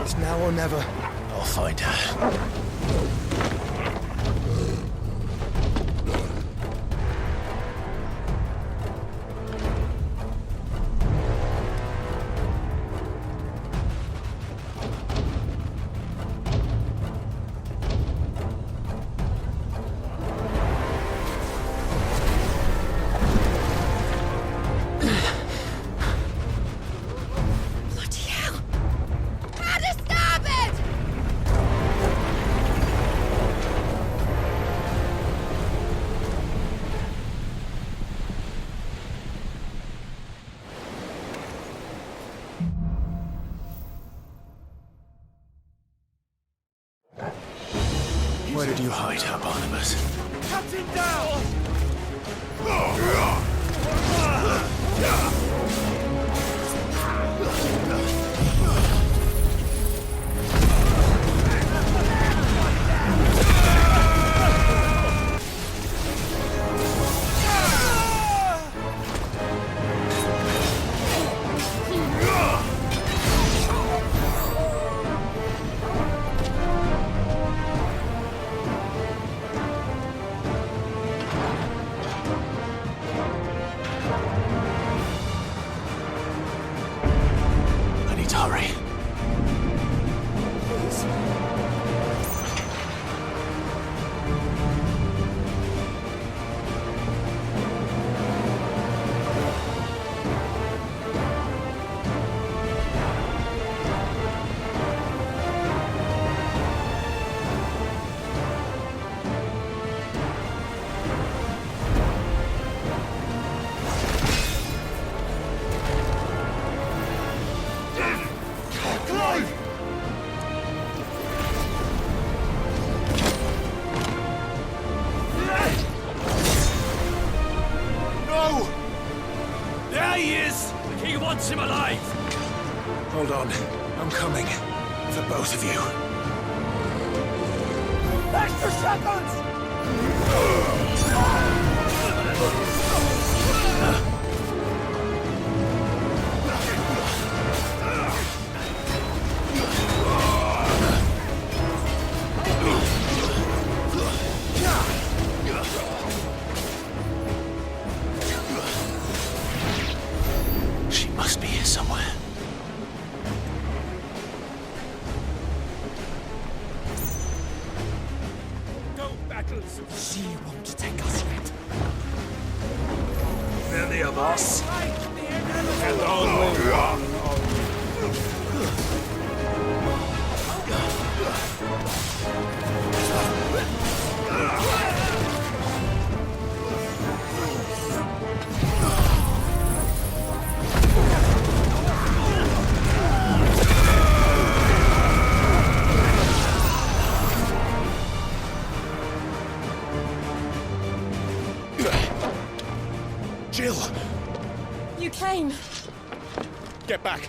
A: It's now or never.
B: I'll find her.
R: Bloody hell! How to starboard!
B: Where did you hide her, Barnabas?
K: Captain down! wants him alive!
B: Hold on. I'm coming. For both of you.
K: Extra seconds!
B: She must be here somewhere.
K: She won't take us yet. Many of us. And only one.
B: Jill!
W: You came.
B: Get back!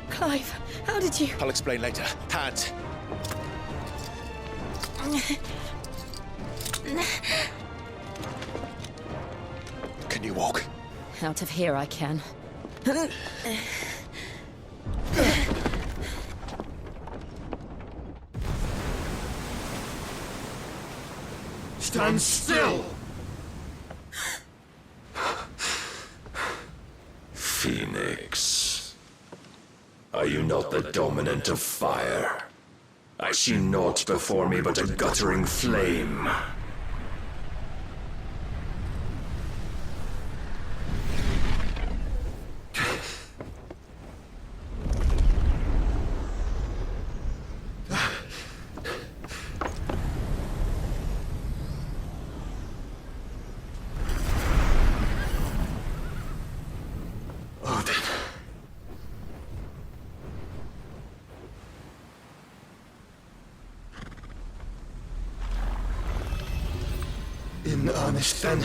W: Clive, how did you...
B: I'll explain later. Hands! Can you walk?
W: Out of here I can.
K: Stand still!
S: Phoenix. Are you not the dominant of fire? I see naught before me but a guttering flame. In earnest, then.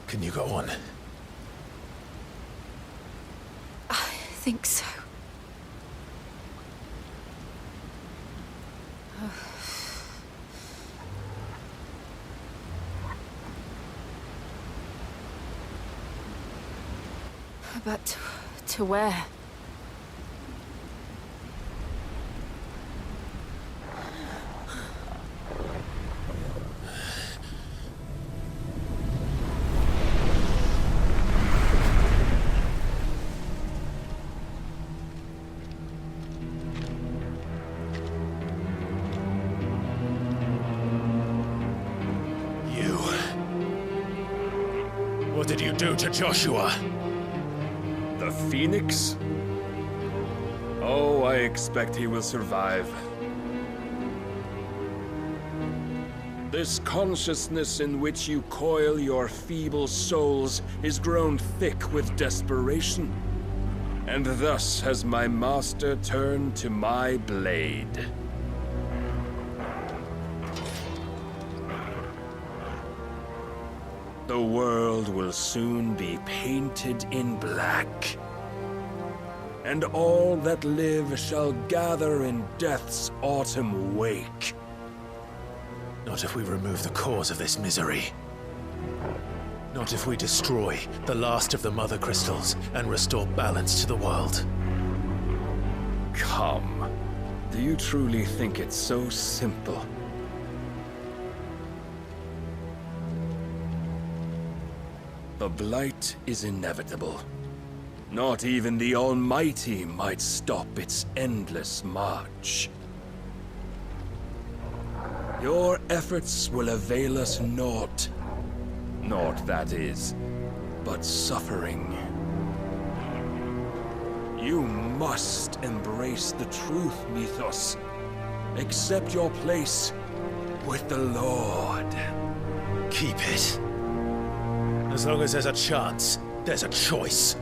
B: Can you go on?
W: I think so. But to where?
B: What did you do to Joshua?
S: The Phoenix? Oh, I expect he will survive. This consciousness in which you coil your feeble souls is grown thick with desperation. And thus has my master turned to my blade. The world will soon be painted in black. And all that live shall gather in death's autumn wake.
B: Not if we remove the cause of this misery. Not if we destroy the last of the Mother Crystals and restore balance to the world.
S: Come. Do you truly think it's so simple? The Blight is inevitable. Not even the Almighty might stop its endless march. Your efforts will avail us naught. Naught, that is, but suffering. You must embrace the truth, Mythos. Accept your place with the Lord.
B: Keep it. As long as there's a chance, there's a choice.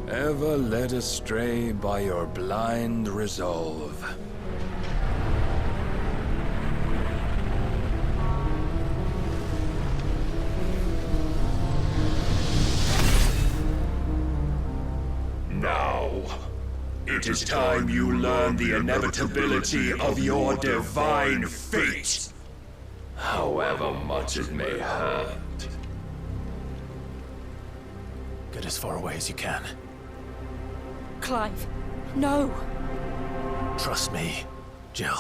S: Ever led astray by your blind resolve.
K: Now, it is time you learn the inevitability of your divine fate. However much it may hurt.
B: Get as far away as you can.
R: Clive, no!
B: Trust me, Jill.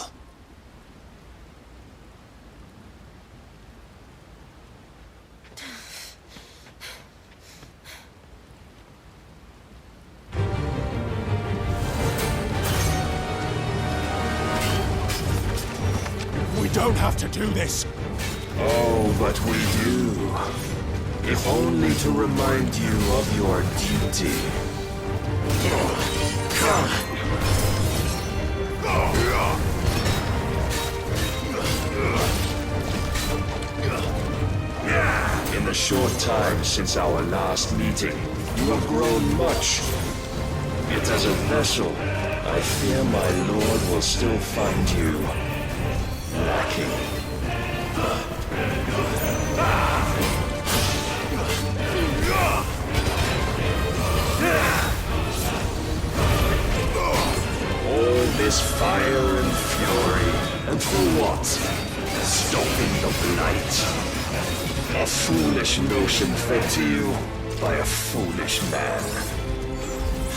K: We don't have to do this. Oh, but we do. If only to remind you of your duty. In the short time since our last meeting, you have grown much. Yet as a vessel, I fear my lord will still find you lacking. All this fire and fury, and for what? Stopping the Blight. A foolish notion fed to you by a foolish man.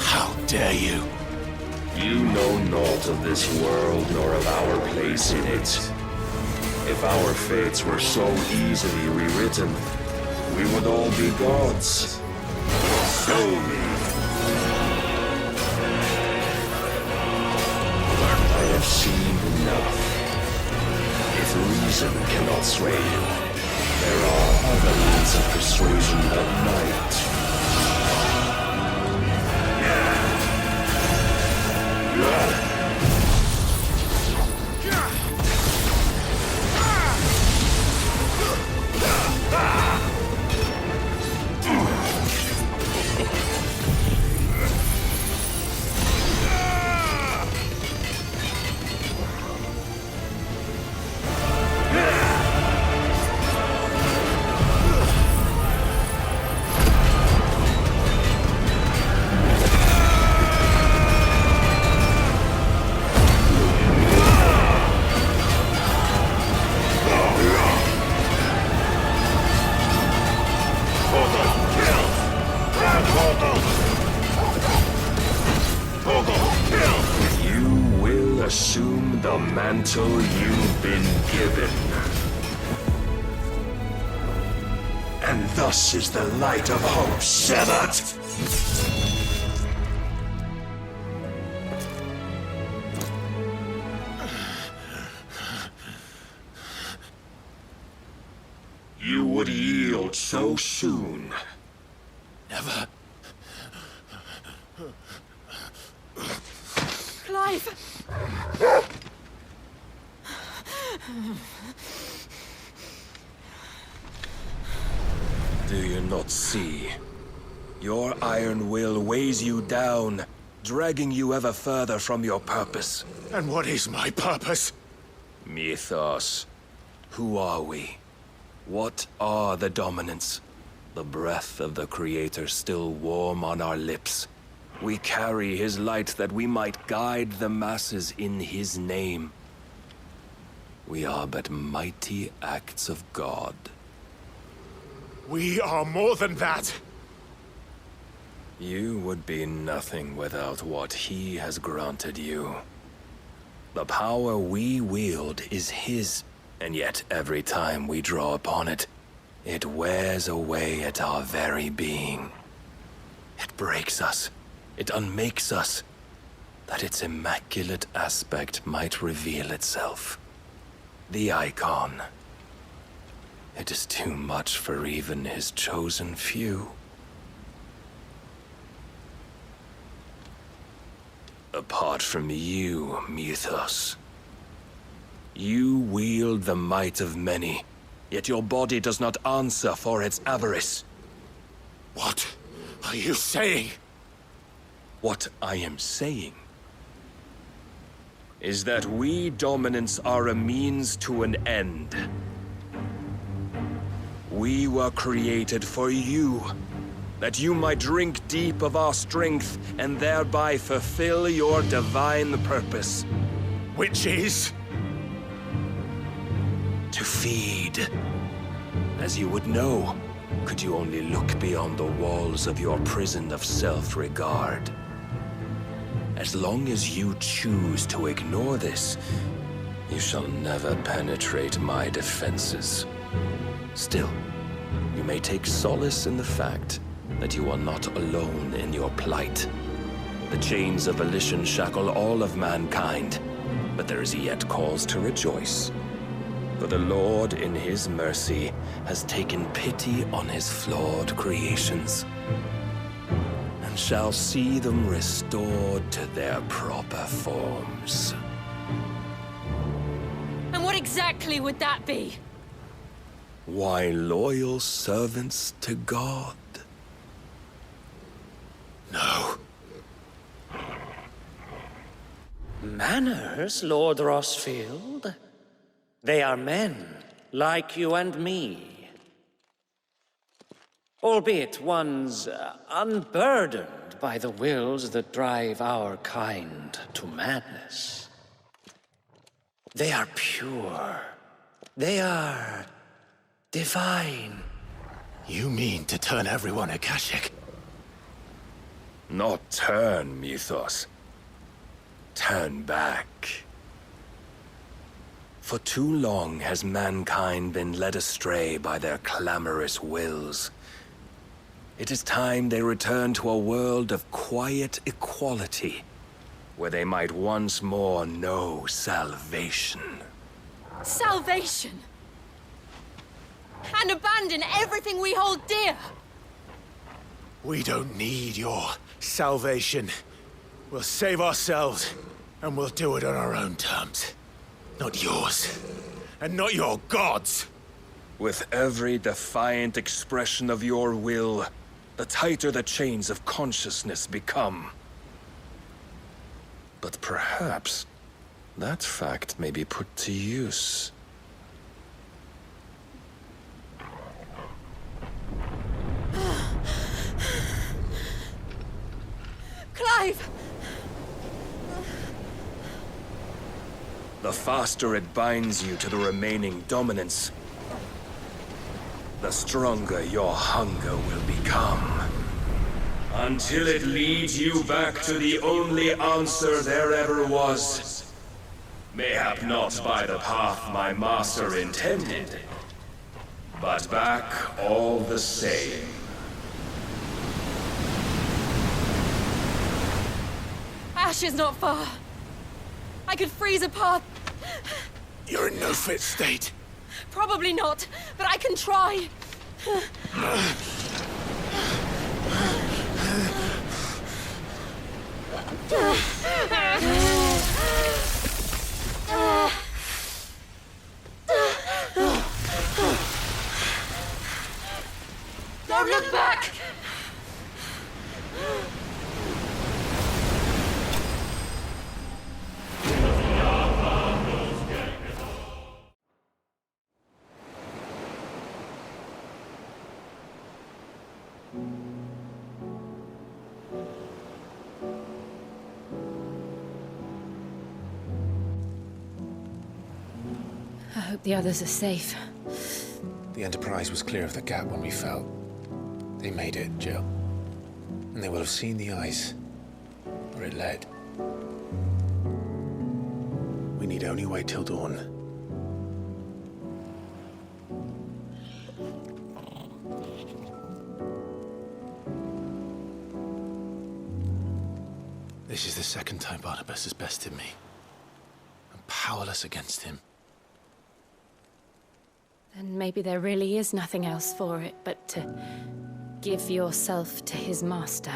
B: How dare you?
K: You know naught of this world nor of our place in it. If our fates were so easily rewritten, we would all be gods. Show me. I have seen enough. If reason cannot sway you, there are other means of persuasion that might. Assume the mantle you've been given. And thus is the light of hope severed. You would yield so soon.
B: Never.
R: Clive!
S: Do you not see? Your iron will weighs you down, dragging you ever further from your purpose.
B: And what is my purpose?
S: Mythos. Who are we? What are the dominants? The breath of the Creator still warm on our lips. We carry his light that we might guide the masses in his name. We are but mighty acts of God.
B: We are more than that.
S: You would be nothing without what he has granted you. The power we wield is his, and yet every time we draw upon it, it wears away at our very being. It breaks us. It unmakes us, that its immaculate aspect might reveal itself. The icon. It is too much for even his chosen few. Apart from you, Mythos. You wield the might of many, yet your body does not answer for its avarice.
B: What are you saying?
S: What I am saying is that we dominants are a means to an end. We were created for you, that you might drink deep of our strength and thereby fulfill your divine purpose.
B: Which is?
S: To feed. As you would know, could you only look beyond the walls of your prison of self-regard. As long as you choose to ignore this, you shall never penetrate my defenses. Still, you may take solace in the fact that you are not alone in your plight. The chains of volition shackle all of mankind, but there is yet cause to rejoice. For the Lord, in his mercy, has taken pity on his flawed creations, and shall see them restored to their proper forms.
R: And what exactly would that be?
S: Why, loyal servants to God.
B: No.
P: Manners, Lord Rossfield? They are men, like you and me. Albeit ones unburdened by the wills that drive our kind to madness. They are pure. They are divine.
B: You mean to turn everyone Akashic?
S: Not turn, Mythos. Turn back. For too long has mankind been led astray by their clamorous wills. It is time they return to a world of quiet equality, where they might once more know salvation.
R: Salvation? And abandon everything we hold dear?
B: We don't need your salvation. We'll save ourselves, and we'll do it on our own terms. Not yours, and not your gods.
S: With every defiant expression of your will, the tighter the chains of consciousness become. But perhaps that fact may be put to use.
R: Clive!
S: The faster it binds you to the remaining dominance, the stronger your hunger will become. Until it leads you back to the only answer there ever was. Mayhap not by the path my master intended, but back all the same.
R: Ash is not far. I could freeze a path.
B: You're in no fit state.
R: Probably not, but I can try.
W: hope the others are safe.
B: The Enterprise was clear of the gap when we fell. They made it, Jill. And they will have seen the eyes where it led. We need only wait till dawn. This is the second time Barnabas has bested me. I'm powerless against him.
W: Then maybe there really is nothing else for it but to give yourself to his master.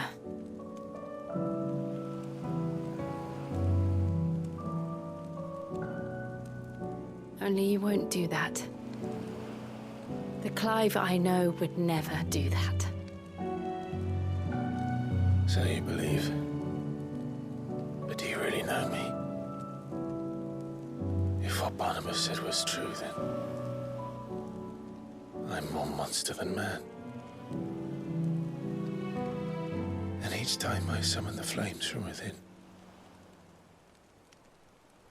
W: Only you won't do that. The Clive I know would never do that.
B: So you believe? But do you really know me? If what Barnabas said was true, then I'm more monster than man. And each time I summon the flames from within,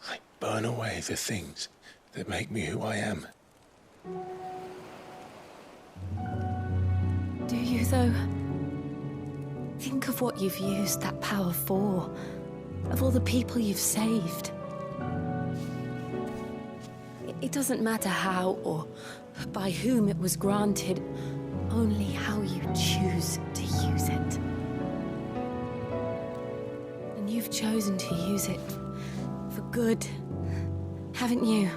B: I burn away the things that make me who I am.
W: Do you, though? Think of what you've used that power for, of all the people you've saved. It doesn't matter how or by whom it was granted, only how you choose to use it. And you've chosen to use it for good, haven't you?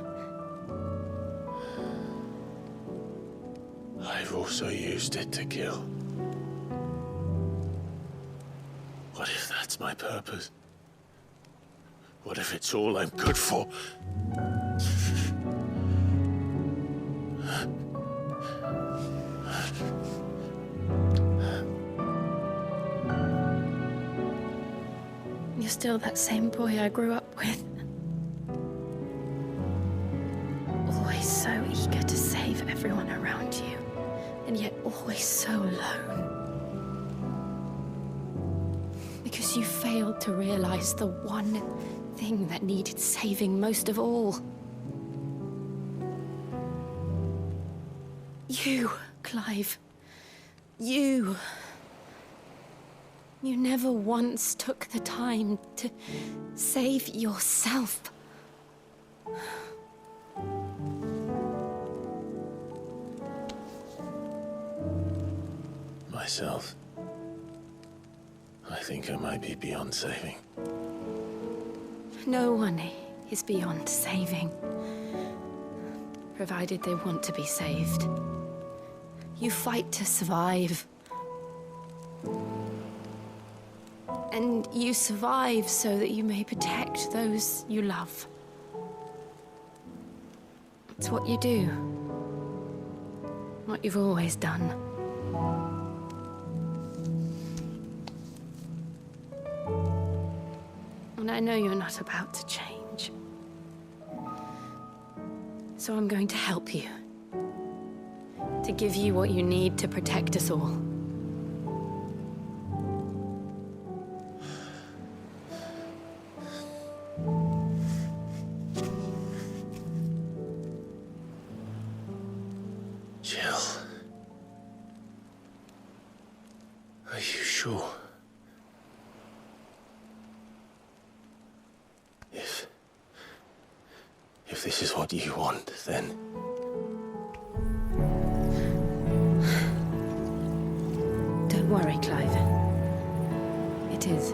B: I've also used it to kill. What if that's my purpose? What if it's all I'm good for?
W: You're still that same boy I grew up with. Always so eager to save everyone around you, and yet always so alone. Because you failed to realize the one thing that needed saving most of all. You, Clive. You. You never once took the time to save yourself.
B: Myself? I think I might be beyond saving.
W: No one is beyond saving, provided they want to be saved. You fight to survive. And you survive so that you may protect those you love. It's what you do. What you've always done. And I know you're not about to change. So I'm going to help you. To give you what you need to protect us all.
B: Jill. Are you sure? If this is what you want, then...
W: Don't worry, Clive. It is.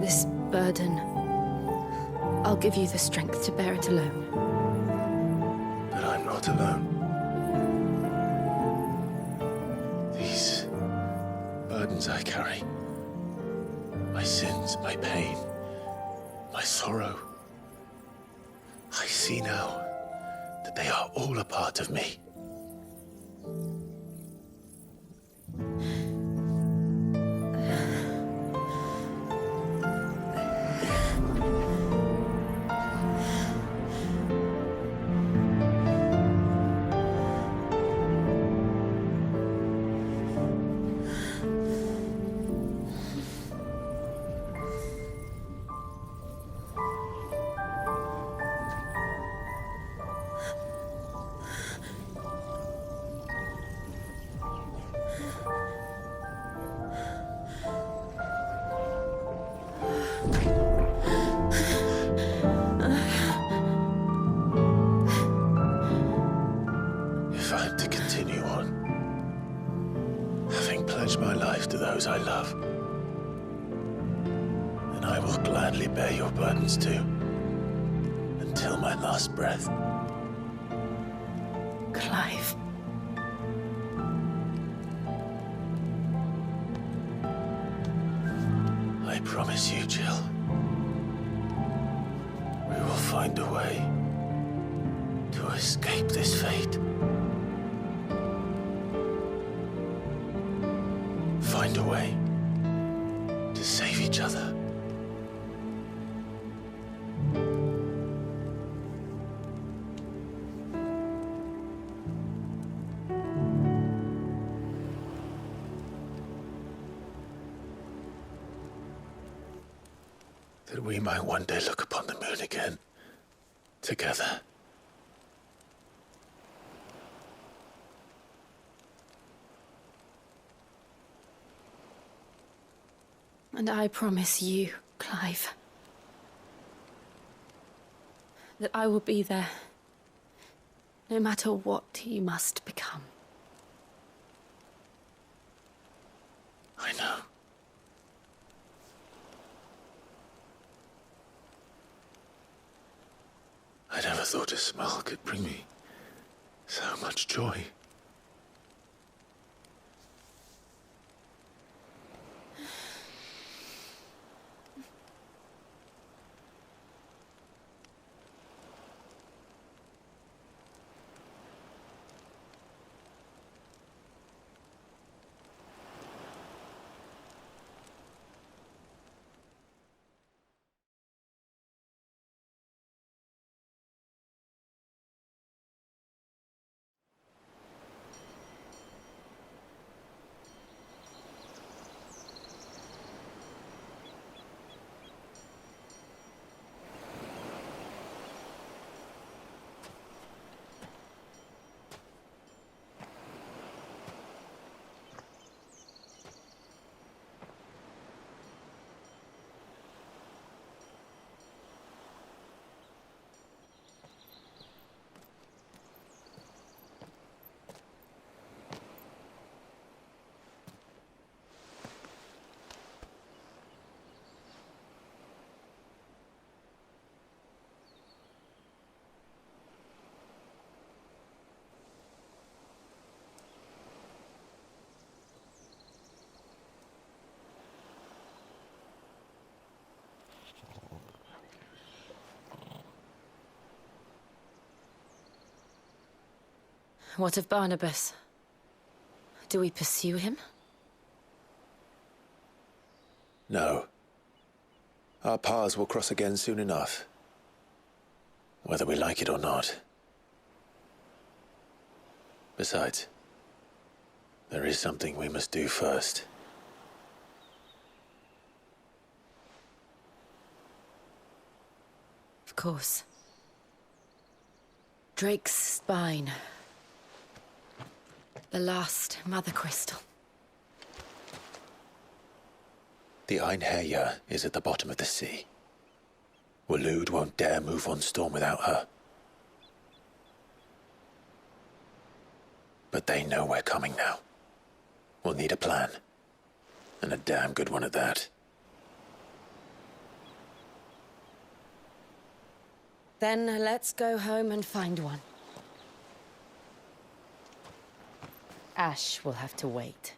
W: This burden, I'll give you the strength to bear it alone.
B: But I'm not alone. These burdens I carry, my sins, my pain, my sorrow, I see now that they are all a part of me. those I love. And I will gladly bear your burdens too, until my last breath.
W: Clive.
B: I promise you, Jill, we will find a way to escape this fate. Find a way to save each other. That we might one day look upon the moon again, together.
W: And I promise you, Clive, that I will be there, no matter what you must become.
B: I know. I never thought a smile could bring me so much joy.
W: What of Barnabas? Do we pursue him?
B: No. Our paths will cross again soon enough, whether we like it or not. Besides, there is something we must do first.
W: Of course. Drake's spine. The last Mother Crystal.
B: The Einherjar is at the bottom of the sea. Waloed won't dare move on Storm without her. But they know we're coming now. We'll need a plan. And a damn good one at that.
W: Then let's go home and find one. Ash will have to wait.